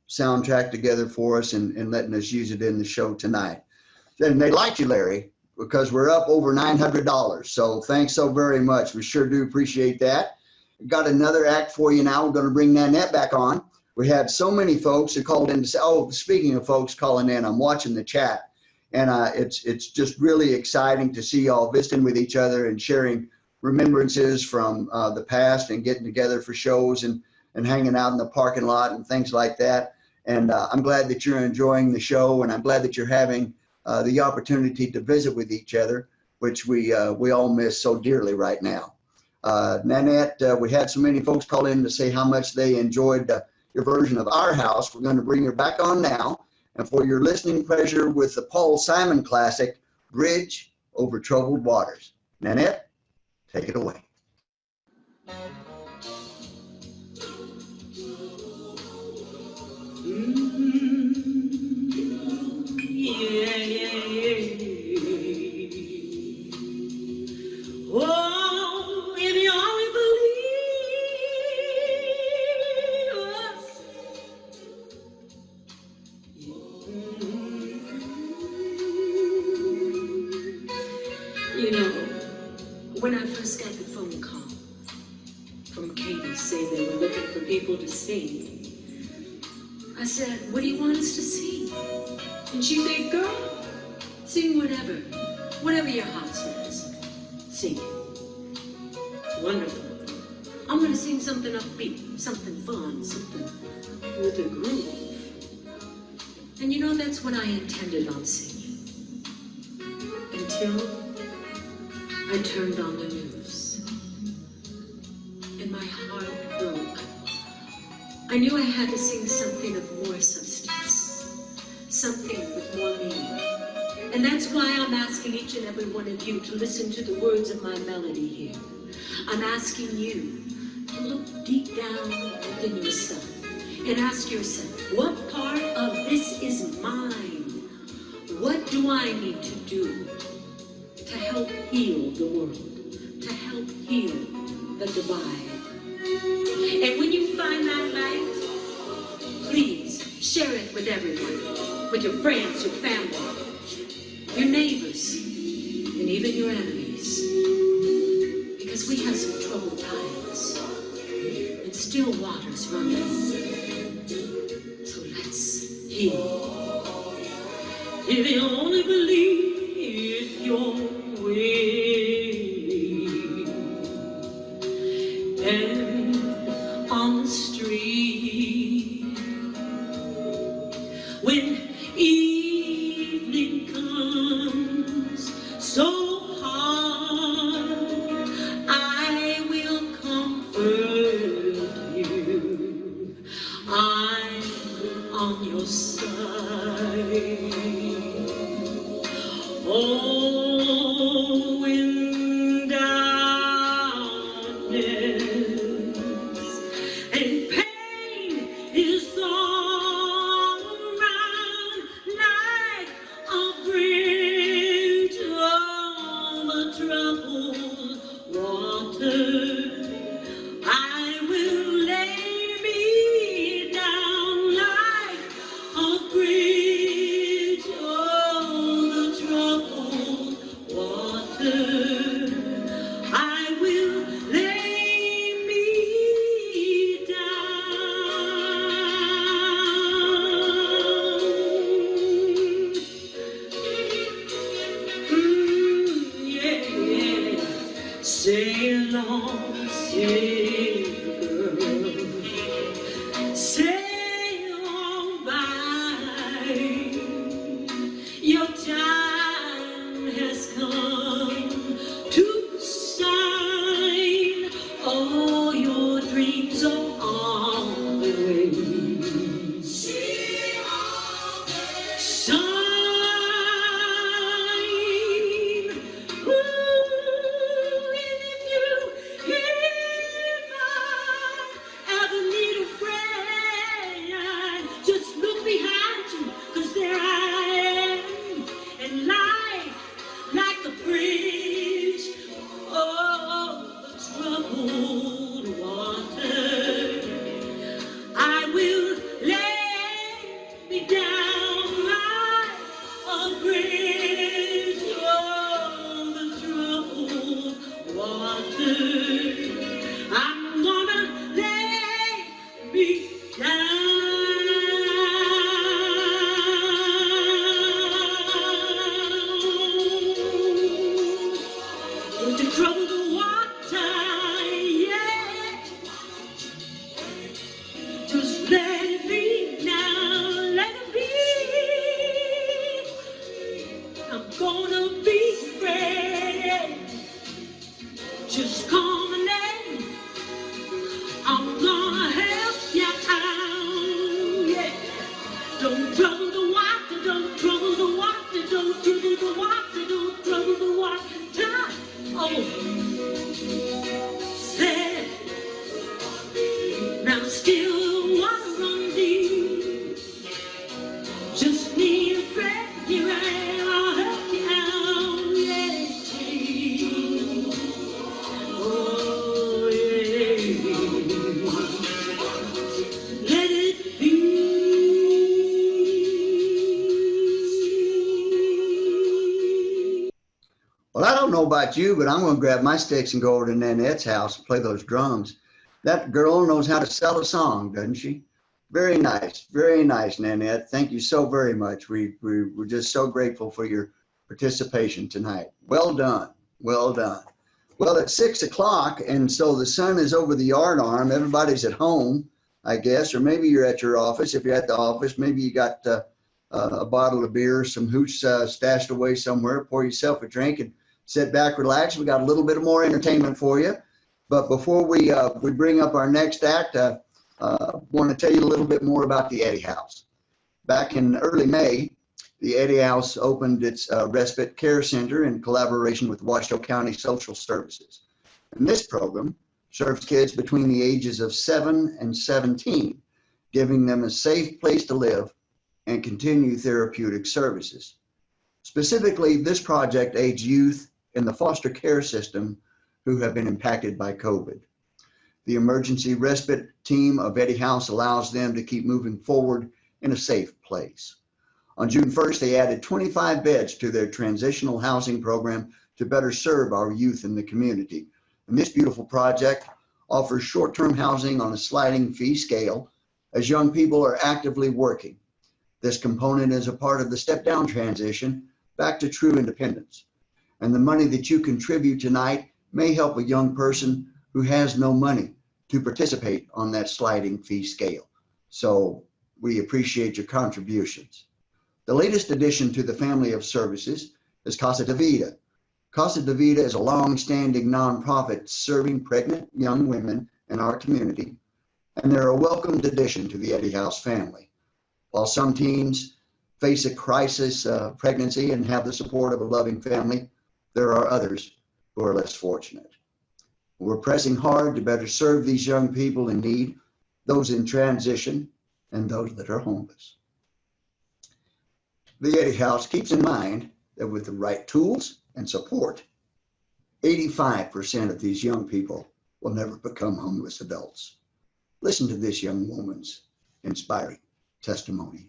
soundtrack together for us and letting us use it in the show tonight. And they liked you, Larry, because we're up over $900. So thanks so very much. We sure do appreciate that. We've got another act for you now. We're going to bring Nanette back on. We had so many folks who called in to say, oh, speaking of folks calling in, I'm watching the chat. And it's just really exciting to see y'all visiting with each other and sharing remembrances from the past and getting together for shows and hanging out in the parking lot and things like that. And I'm glad that you're enjoying the show, and I'm glad that you're having the opportunity to visit with each other, which we all miss so dearly right now. Nanette, we had so many folks call in to say how much they enjoyed your version of Our House. We're going to bring her back on now. And for your listening pleasure with the Paul Simon classic, Bridge Over Troubled Waters. Nanette, take it away. Yeah, yeah, yeah. Oh, if you only believe us. You know, when I first got the phone call from Katie saying they were looking for people to sing, I said, what do you want us to sing? And she said, girl, sing whatever your heart says. Sing it. Wonderful. I'm going to sing something upbeat, something fun, something with a groove. And you know, that's what I intended on singing. Until I turned on the news. And my heart broke. I knew I had to sing something of more substance, something with more meaning. And that's why I'm asking each and every one of you to listen to the words of my melody here. I'm asking you to look deep down within yourself and ask yourself, what part of this is mine? What do I need to do to help heal the world, to help heal the divide? And when you find that light, please share it with everyone, with your friends, your family, your neighbors, and even your enemies. Because we have some troubled times, and still waters running. So let's heal. If you only believe your way, and on the street, when evening comes so hard, I will comfort you. I'm on your side. Oh, in darkness and pain is all around, like a bridge over troubled water. I will lay me down like a bridge over troubled water. I will lay me down. Yeah, yeah. Sail on, sail girl, sail on by. Your time has come to shine. All your dreams are on the way. Shine. Ooh, and if you ever need a friend, just look behind you, 'cause there I am. And life, like the bridge over troubled water, I will lay me down like a bridge over troubled water. I'm gonna lay me down. Into troubled water, yeah. Just let it be now, let it be. I'm gonna be ready. Just call my name. I'm gonna help you out, yeah. Don't trouble the water, don't trouble the water, don't trouble the water, don't trouble the water. Oh, say, now still water run deep. Just need a friend here, I'll help you out, yeah. Oh, yeah. Let it be. Well, I don't know about you, but I'm going to grab my sticks and go over to Nanette's house and play those drums. That girl knows how to sell a song, doesn't she? Very nice, Nanette. Thank you so very much. We're just so grateful for your participation tonight. Well done, well done. Well, it's 6 o'clock, and so the sun is over the yard arm. Everybody's at home, I guess, or maybe you're at your office. If you're at the office, maybe you got a bottle of beer, some hooch stashed away somewhere. Pour yourself a drink and sit back, relax. We got a little bit more entertainment for you. But before we bring up our next act, want to tell you a little bit more about the Eddie House. Back in early May, the Eddie House opened its Respite Care Center in collaboration with Washoe County Social Services. And this program serves kids between the ages of 7 and 17, giving them a safe place to live and continue therapeutic services. Specifically, this project aids youth in the foster care system who have been impacted by COVID. The emergency respite team of Eddie House allows them to keep moving forward in a safe place. On June 1st, they added 25 beds to their transitional housing program to better serve our youth in the community. And this beautiful project offers short-term housing on a sliding fee scale as young people are actively working. This component is a part of the step-down transition back to true independence. And the money that you contribute tonight may help a young person who has no money to participate on that sliding fee scale. So we appreciate your contributions. The latest addition to the family of services is Casa de Vida. Casa de Vida is a long-standing nonprofit serving pregnant young women in our community, and they're a welcomed addition to the Eddie House family. While some teens face a crisis pregnancy and have the support of a loving family, there are others who are less fortunate. We're pressing hard to better serve these young people in need, those in transition, and those that are homeless. The Eddie House keeps in mind that with the right tools and support, 85% of these young people will never become homeless adults. Listen to this young woman's inspiring testimony.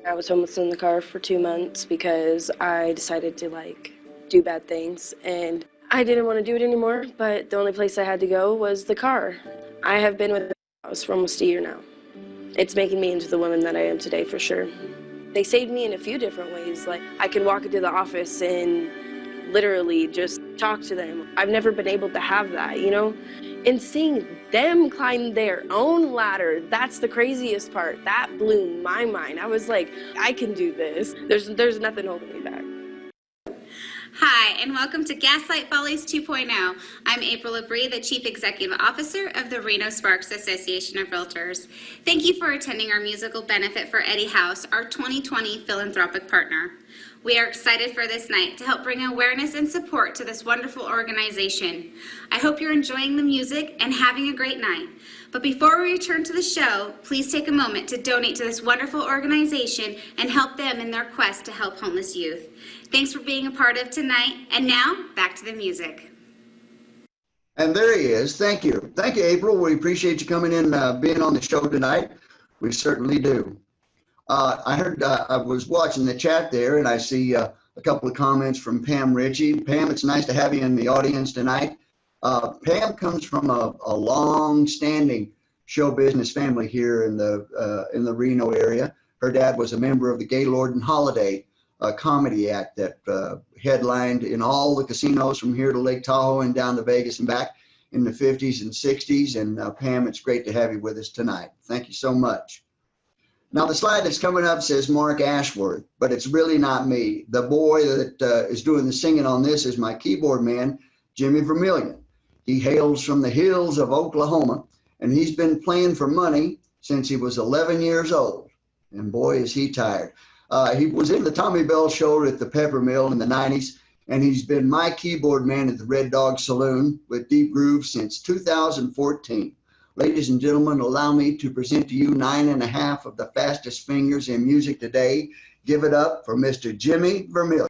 I was homeless in the car for 2 months because I decided to do bad things, and I didn't want to do it anymore, but the only place I had to go was the car. I have been with the house for almost a year now. It's making me into the woman that I am today for sure. They saved me in a few different ways. Like, I can walk into the office and literally just talk to them. I've never been able to have that, you know? And seeing them climb their own ladder, that's the craziest part. That blew my mind. I was like, I can do this. There's nothing holding me back. Hi, and welcome to Gaslight Follies 2.0. I'm April Labrie, the Chief Executive Officer of the Reno Sparks Association of Realtors. Thank you for attending our musical benefit for Eddie House, our 2020 philanthropic partner. We are excited for this night to help bring awareness and support to this wonderful organization. I hope you're enjoying the music and having a great night. But before we return to the show, please take a moment to donate to this wonderful organization and help them in their quest to help homeless youth. Thanks for being a part of tonight. And now, back to the music. And there he is. Thank you. Thank you, April. We appreciate you coming in, being on the show tonight. We certainly do. I heard, I was watching the chat there, and I see a couple of comments from Pam Ritchie. Pam, it's nice to have you in the audience tonight. Pam comes from a long-standing show business family here in the Reno area. Her dad was a member of the Gaylord and Holiday comedy act that headlined in all the casinos from here to Lake Tahoe and down to Vegas and back in the 50s and 60s. And Pam, it's great to have you with us tonight. Thank you so much. Now, the slide that's coming up says Mark Ashworth, but it's really not me. The boy that is doing the singing on this is my keyboard man, Jimmy Vermillion. He hails from the hills of Oklahoma, and he's been playing for money since he was 11 years old. And boy, is he tired. He was in the Tommy Bell Show at the Pepper Mill in the 90s, and he's been my keyboard man at the Red Dog Saloon with Deep Groove since 2014. Ladies and gentlemen, allow me to present to you 9.5 of the fastest fingers in music today. Give it up for Mr. Jimmy Vermillion.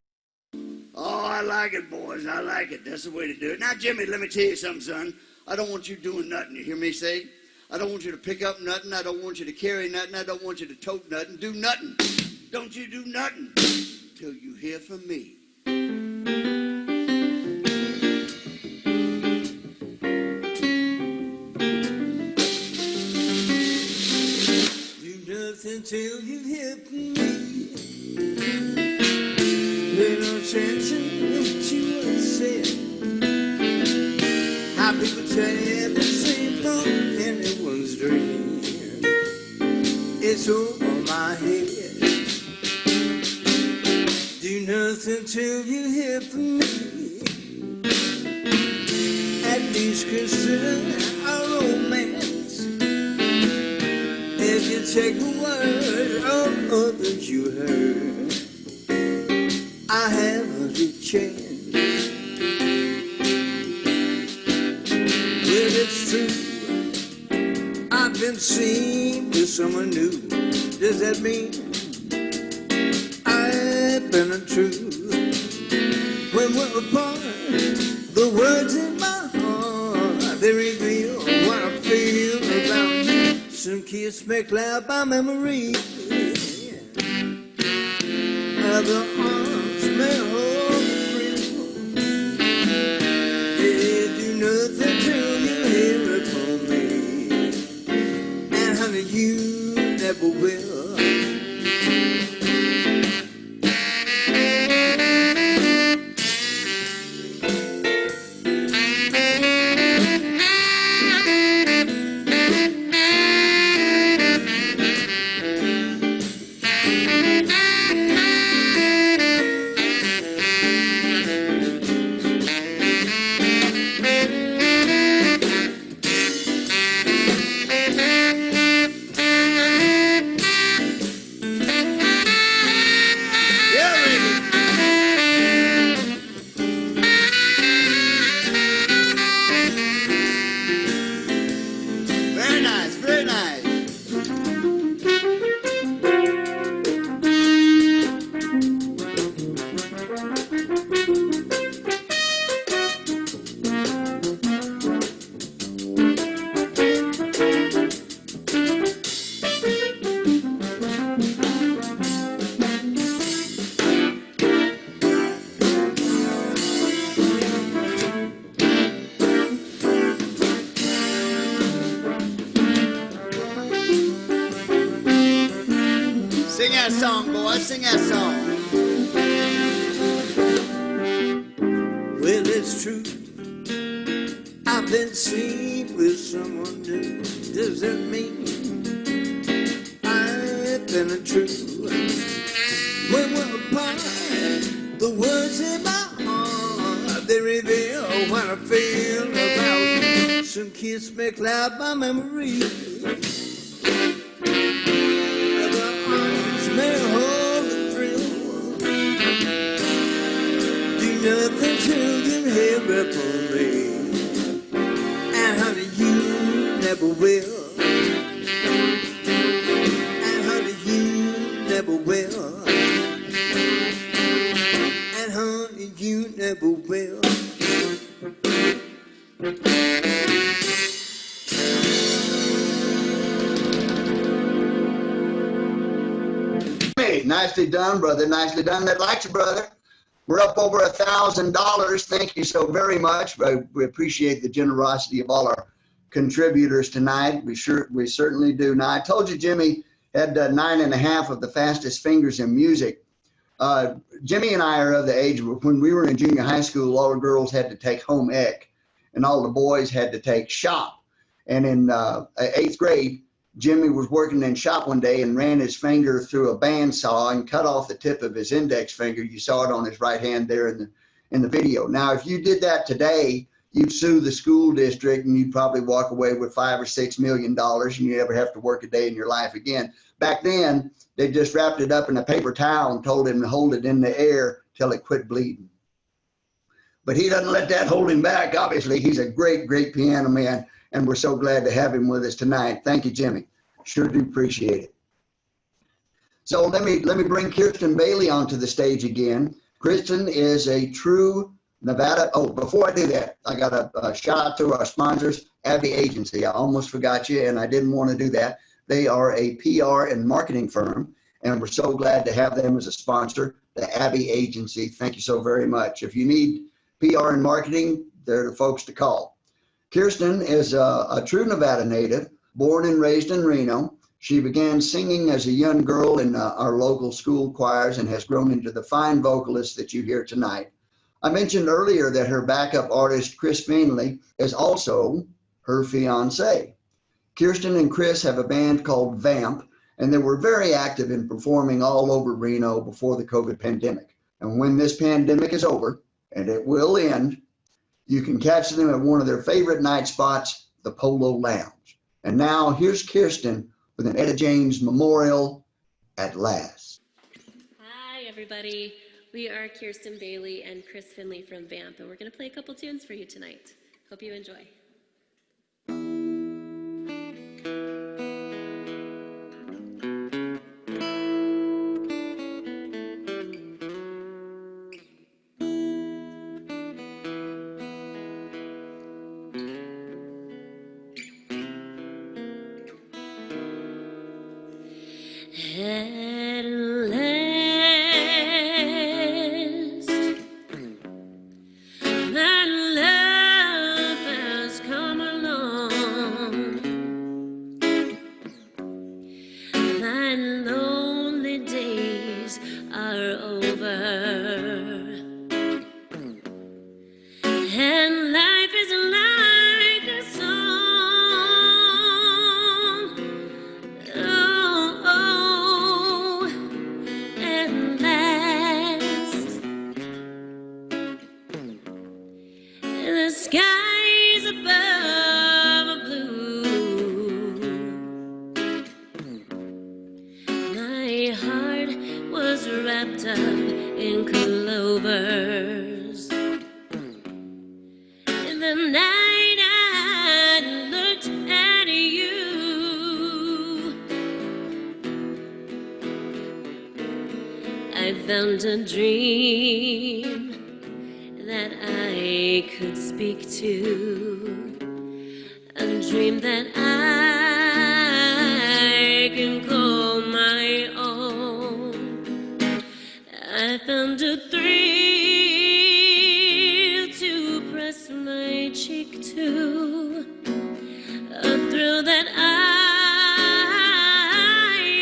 Oh, I like it, boys. I like it. That's the way to do it. Now, Jimmy, let me tell you something, son. I don't want you doing nothing. You hear me say? I don't want you to pick up nothing. I don't want you to carry nothing. I don't want you to tote nothing. Do nothing. Don't you do nothing till you hear from me. Until you hear from me. Pay no attention to what I said. How people tell the same from anyone's dream. It's over my head. Do nothing till you hear from me. At least consider our romance. If you take the word of others you heard, I have a chance. Well, it's true, I've been seen with someone new. Does that mean I've been untrue? When we're apart, the words in my heart, they reveal kiss me cloud by memory. Other arms may hold the thrill. They do nothing till you hear it from me. And honey, you never will. Very nice, very nice. Sing that song, boy, sing that song. Well, it's true, I've been seen with someone new. Does that mean I've been untrue? When we're apart, the words in my heart, they reveal what I feel about you. So kiss me cloud by memory. May hold the thrill. Do nothing till you hear it from me. And honey, you never will. And honey, you never will. And honey, you never will. Hey, nicely done, brother. Nicely done. That likes you, brother. We're up over $1,000. Thank you so very much. We appreciate the generosity of all our contributors tonight. We certainly do. Now, I told you Jimmy had 9.5 of the fastest fingers in music. Jimmy and I are of the age where when we were in junior high school, all the girls had to take home ec, and all the boys had to take shop. And in 8th grade, Jimmy was working in shop one day and ran his finger through a bandsaw and cut off the tip of his index finger. You saw it on his right hand there in the video. Now, if you did that today, you'd sue the school district and you'd probably walk away with $5 or $6 million and you never have to work a day in your life again. Back then, they just wrapped it up in a paper towel and told him to hold it in the air till it quit bleeding. But he doesn't let that hold him back, obviously. He's a great, great piano man, and we're so glad to have him with us tonight. Thank you, Jimmy. Sure do appreciate it. So let me bring Kirsten Bailey onto the stage again. Kristen is a true Nevada. Oh, before I do that, I got a shout out to our sponsors, Abbey Agency. I almost forgot you, and I didn't want to do that. They are a PR and marketing firm, and we're so glad to have them as a sponsor, the Abbey Agency. Thank you so very much. If you need PR and marketing, they're the folks to call. Kirsten is a true Nevada native, born and raised in Reno. She began singing as a young girl in our local school choirs and has grown into the fine vocalist that you hear tonight. I mentioned earlier that her backup artist, Chris Finley, is also her fiance. Kirsten and Chris have a band called Vamp, and they were very active in performing all over Reno before the COVID pandemic. And when this pandemic is over, and it will end, you can catch them at one of their favorite night spots, the Polo Lounge. And now here's Kirsten with an Etta James Memorial at last. Hi, everybody. We are Kirsten Bailey and Chris Finley from Vamp, and we're going to play a couple tunes for you tonight. Hope you enjoy. At last, my love has come along. My lonely days are over, and life is like a song. Oh, at last, the skies above are blue. My heart was wrapped up in clovers. In the night I looked at you. I found a dream that I could speak to, a dream that I can call my own. I found a thrill to press my cheek to, a thrill that I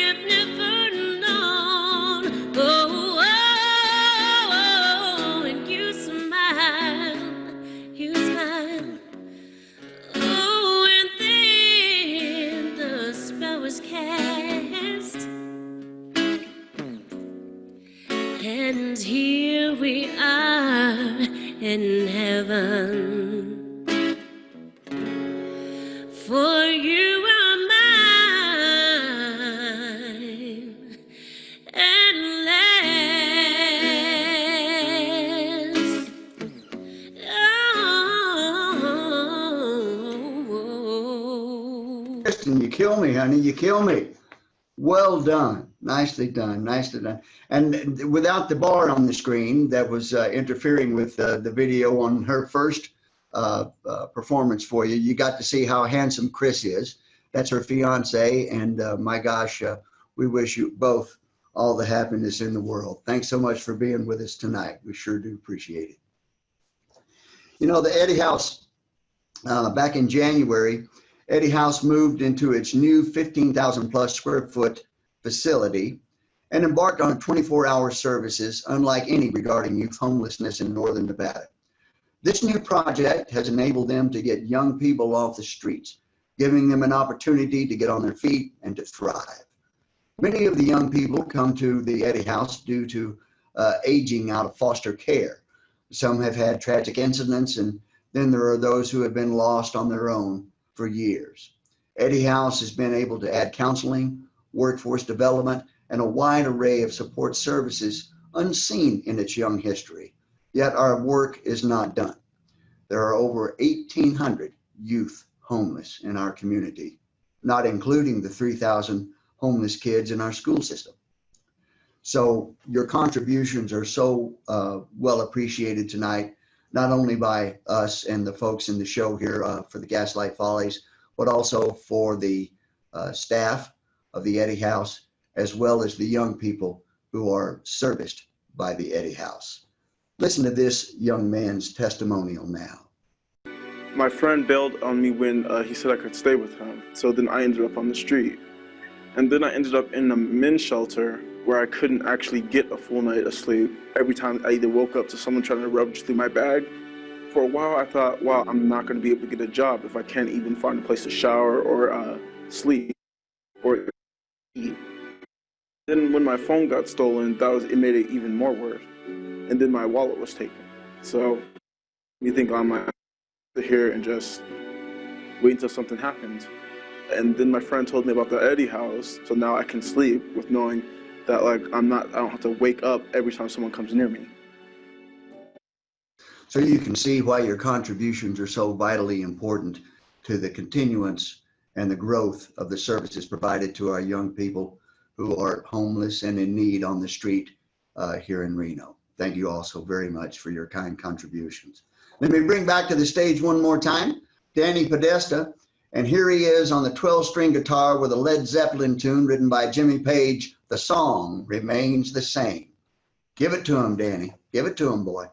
have never known. Oh, oh, oh, and you smile, you smile. Oh, and then the spell was cast, and here we are in heaven. For you are mine at last. Oh. Kristen, you kill me, honey. You kill me. Well done. Nicely done. Nicely done. And without the bar on the screen that was interfering with the video on her first performance for you, you got to see how handsome Chris is. That's her fiance. And my gosh, we wish you both all the happiness in the world. Thanks so much for being with us tonight. We sure do appreciate it. You know, the Eddie House, back in January, Eddie House moved into its new 15,000 plus square foot facility and embarked on 24-hour services unlike any regarding youth homelessness in northern Nevada. This new project has enabled them to get young people off the streets, giving them an opportunity to get on their feet and to thrive. Many of the young people come to the Eddie House due to aging out of foster care. Some have had tragic incidents, and then there are those who have been lost on their own for years. Eddie House has been able to add counseling, workforce development, and a wide array of support services unseen in its young history. Yet our work is not done. There are over 1,800 youth homeless in our community, not including the 3,000 homeless kids in our school system. So your contributions are so well appreciated tonight, not only by us and the folks in the show here for the Gaslight Follies, but also for the staff of the Eddie House, as well as the young people who are serviced by the Eddie House. Listen to this young man's testimonial now. My friend bailed on me when he said I could stay with him. So then I ended up on the street. And then I ended up in a men's shelter where I couldn't actually get a full night of sleep. Every time I either woke up to someone trying to rummage through my bag. For a while I thought, wow, I'm not going to be able to get a job if I can't even find a place to shower or sleep or eat. Then when my phone got stolen, it made it even more worse. And then my wallet was taken. So you think I might sit here and just wait until something happens. And then my friend told me about the Eddie House, so now I can sleep with knowing that I don't have to wake up every time someone comes near me. So you can see why your contributions are so vitally important to the continuance and the growth of the services provided to our young people who are homeless and in need on the street here in Reno. Thank you all so very much for your kind contributions. Let me bring back to the stage one more time Danny Podesta And here he is on the 12-string guitar with a Led Zeppelin tune written by Jimmy Page. The song remains the same. Give it to him, Danny. Give it to him, boy.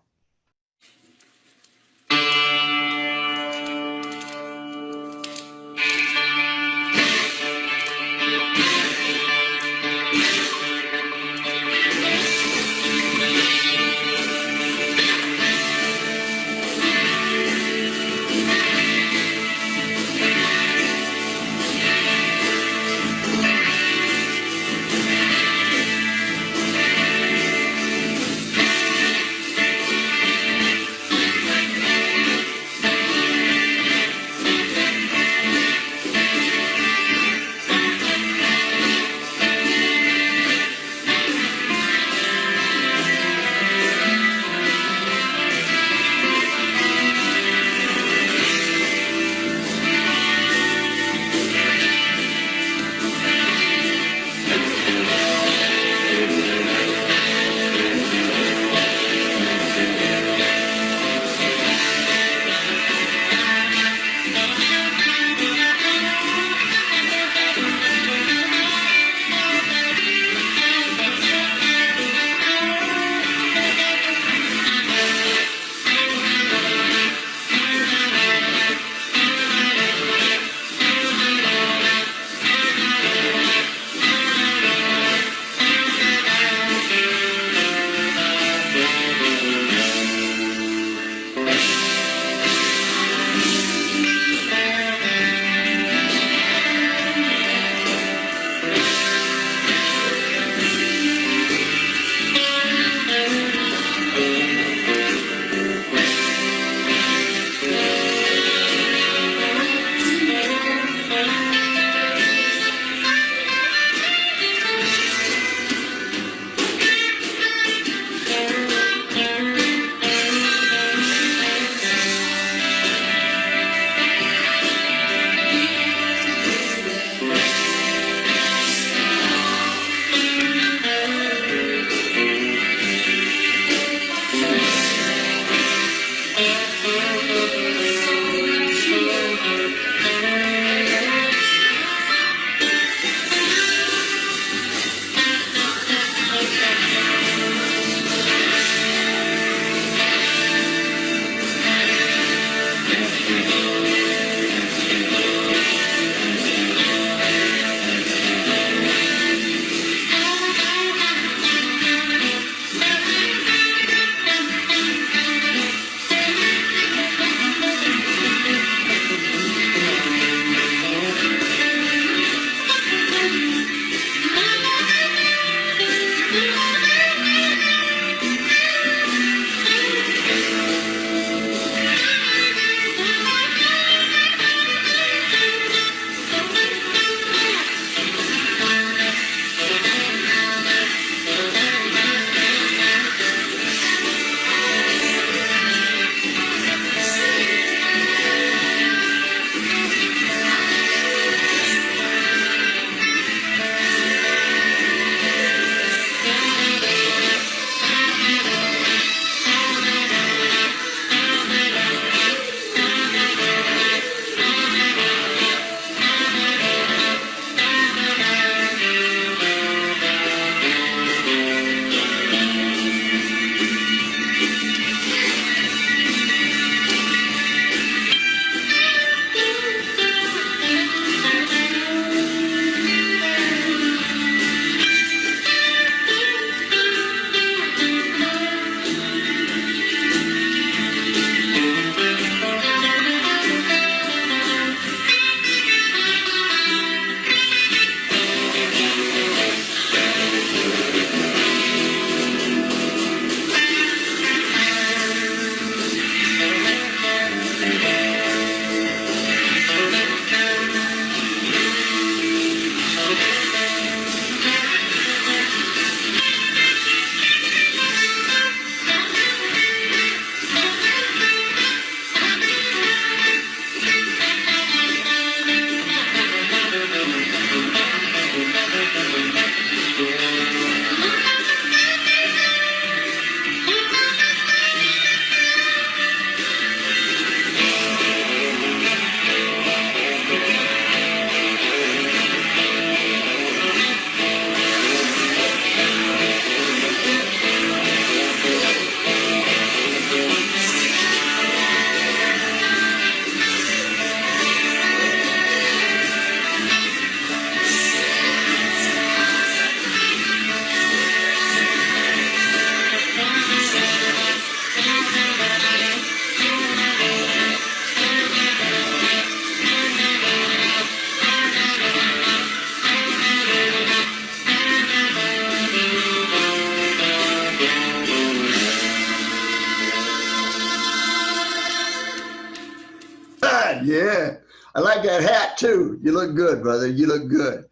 Yeah, I like that hat too. You look good, brother. You look good.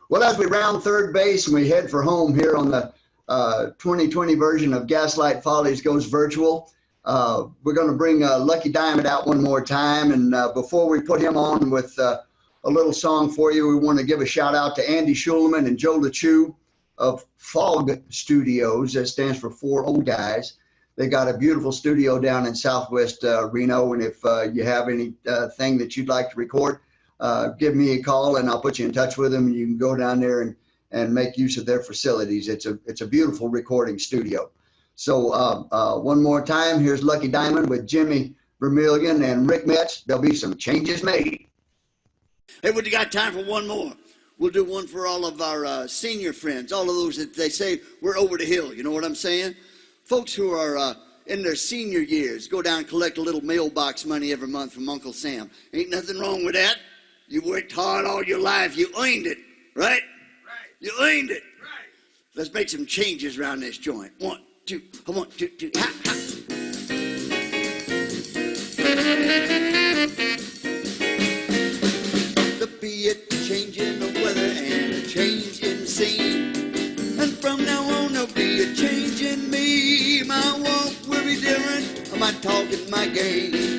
Well, as we round third base and we head for home here on the 2020 version of Gaslight Follies Goes Virtual, we're going to bring Lucky Diamond out one more time. And before we put him on with a little song for you, we want to give a shout out to Andy Schulman and Joe LeChue of Fog Studios. That stands for Four Old Guys. They got a beautiful studio down in Southwest Reno. And if you have anything that you'd like to record, give me a call and I'll put you in touch with them. You can go down there and make use of their facilities. It's a beautiful recording studio. So one more time, here's Lucky Diamond with Jimmy Vermillion and Rick Metz. There'll be some changes made. Hey, we got time for one more. We'll do one for all of our senior friends, all of those that they say we're over the hill. You know what I'm saying? Folks who are in their senior years, go down and collect a little mailbox money every month from Uncle Sam. Ain't nothing wrong with that. You worked hard all your life. You earned it, right? Right. You earned it. Right. Let's make some changes around this joint. 1, 2, 1, 2, 2, ha, ha. There'll be a change in the weather and a change in the scene. And from now on there'll be a change in me. My walk will be different. I'm not talking my game.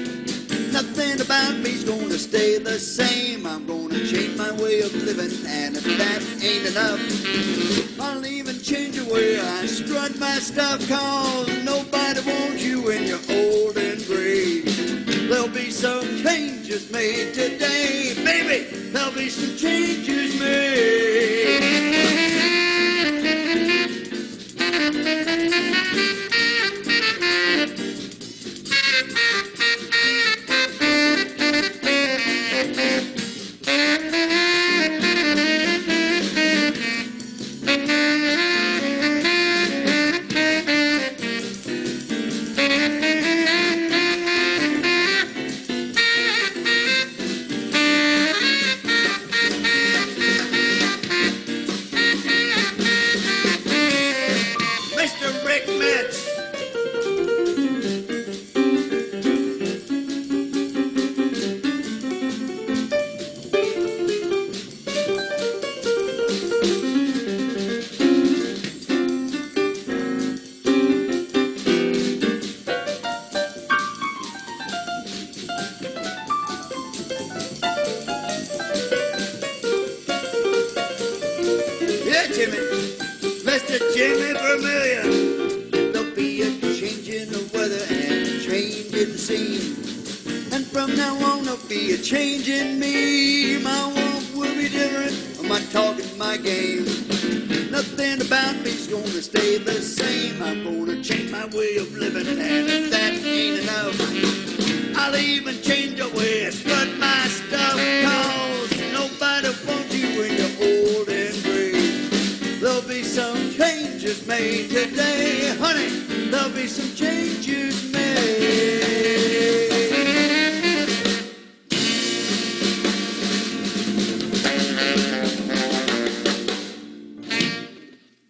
Nothing about me's gonna stay the same. I'm gonna change my way of living, and if that ain't enough, I'll even change the way I strut my stuff, cause nobody wants you when you're old and gray. There'll be some changes made today, baby. There'll be some changes made.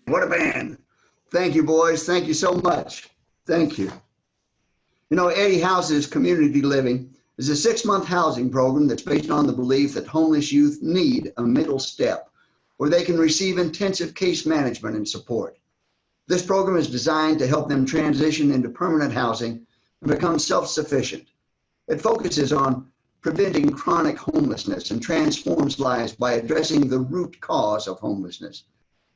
What a band. Thank you, boys. Thank you so much. Thank you. You know, Eddie House's Community Living is a 6-month housing program that's based on the belief that homeless youth need a middle step where they can receive intensive case management and support. This program is designed to help them transition into permanent housing and become self-sufficient. It focuses on preventing chronic homelessness and transforms lives by addressing the root cause of homelessness.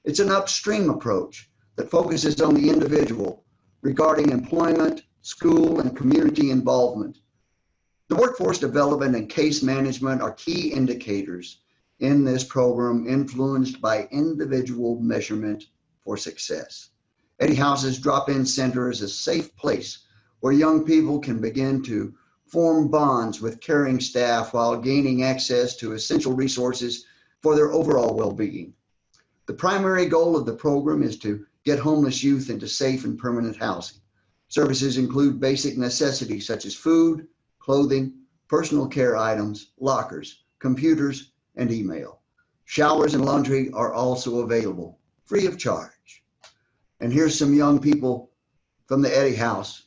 It's an upstream approach that focuses on the individual regarding employment, school, and community involvement. The workforce development and case management are key indicators in this program influenced by individual measurement for success. Eddie House's drop-in center is a safe place where young people can begin to form bonds with caring staff while gaining access to essential resources for their overall well-being. The primary goal of the program is to get homeless youth into safe and permanent housing. Services include basic necessities such as food, clothing, personal care items, lockers, computers, and email. Showers and laundry are also available, free of charge. And here's some young people from the Eddie House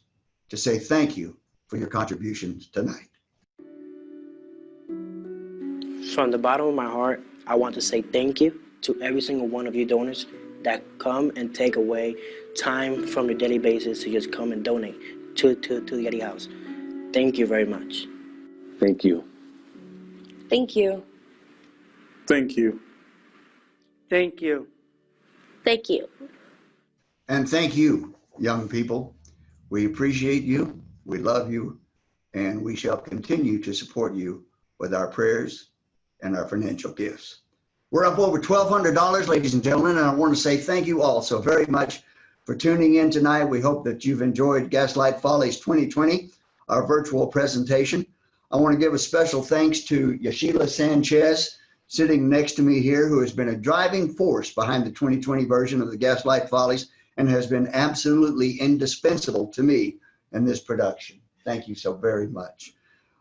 to say thank you for your contributions tonight. From the bottom of my heart, I want to say thank you to every single one of you donors that come and take away time from your daily basis to just come and donate to the Eddie House. Thank you very much. Thank you. Thank you. Thank you. Thank you. Thank you. And thank you, young people. We appreciate you, we love you, and we shall continue to support you with our prayers and our financial gifts. We're up over $1,200, ladies and gentlemen, and I want to say thank you all so very much for tuning in tonight. We hope that you've enjoyed Gaslight Follies 2020, our virtual presentation. I want to give a special thanks to Yashila Sanchez, sitting next to me here, who has been a driving force behind the 2020 version of the Gaslight Follies and has been absolutely indispensable to me in this production. Thank you so very much.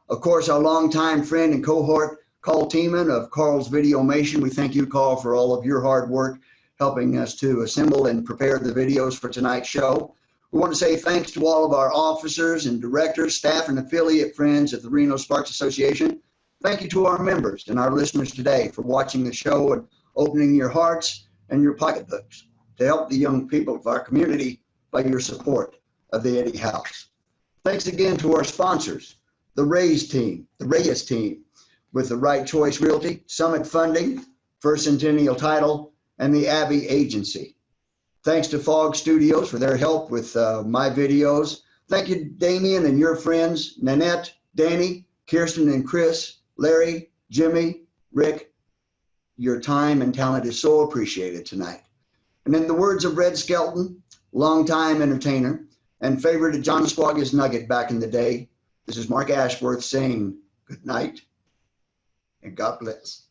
Of course, our longtime friend and cohort, Carl Tiemann of Carl's Videomation. We thank you, Carl, for all of your hard work helping us to assemble and prepare the videos for tonight's show. We want to say thanks to all of our officers and directors, staff, and affiliate friends at the Reno Sparks Association. Thank you to our members and our listeners today for watching the show and opening your hearts and your pocketbooks to help the young people of our community by your support of the Eddie House. Thanks again to our sponsors, the Reyes team, with the Right Choice Realty, Summit Funding, First Centennial Title, and the Abbey Agency. Thanks to Fog Studios for their help with my videos. Thank you, Damien, and your friends, Nanette, Danny, Kirsten, and Chris, Larry, Jimmy, Rick. Your time and talent is so appreciated tonight. And in the words of Red Skelton, longtime entertainer and favorite of John Squagg's Nugget back in the day, this is Mark Ashworth saying good night and God bless.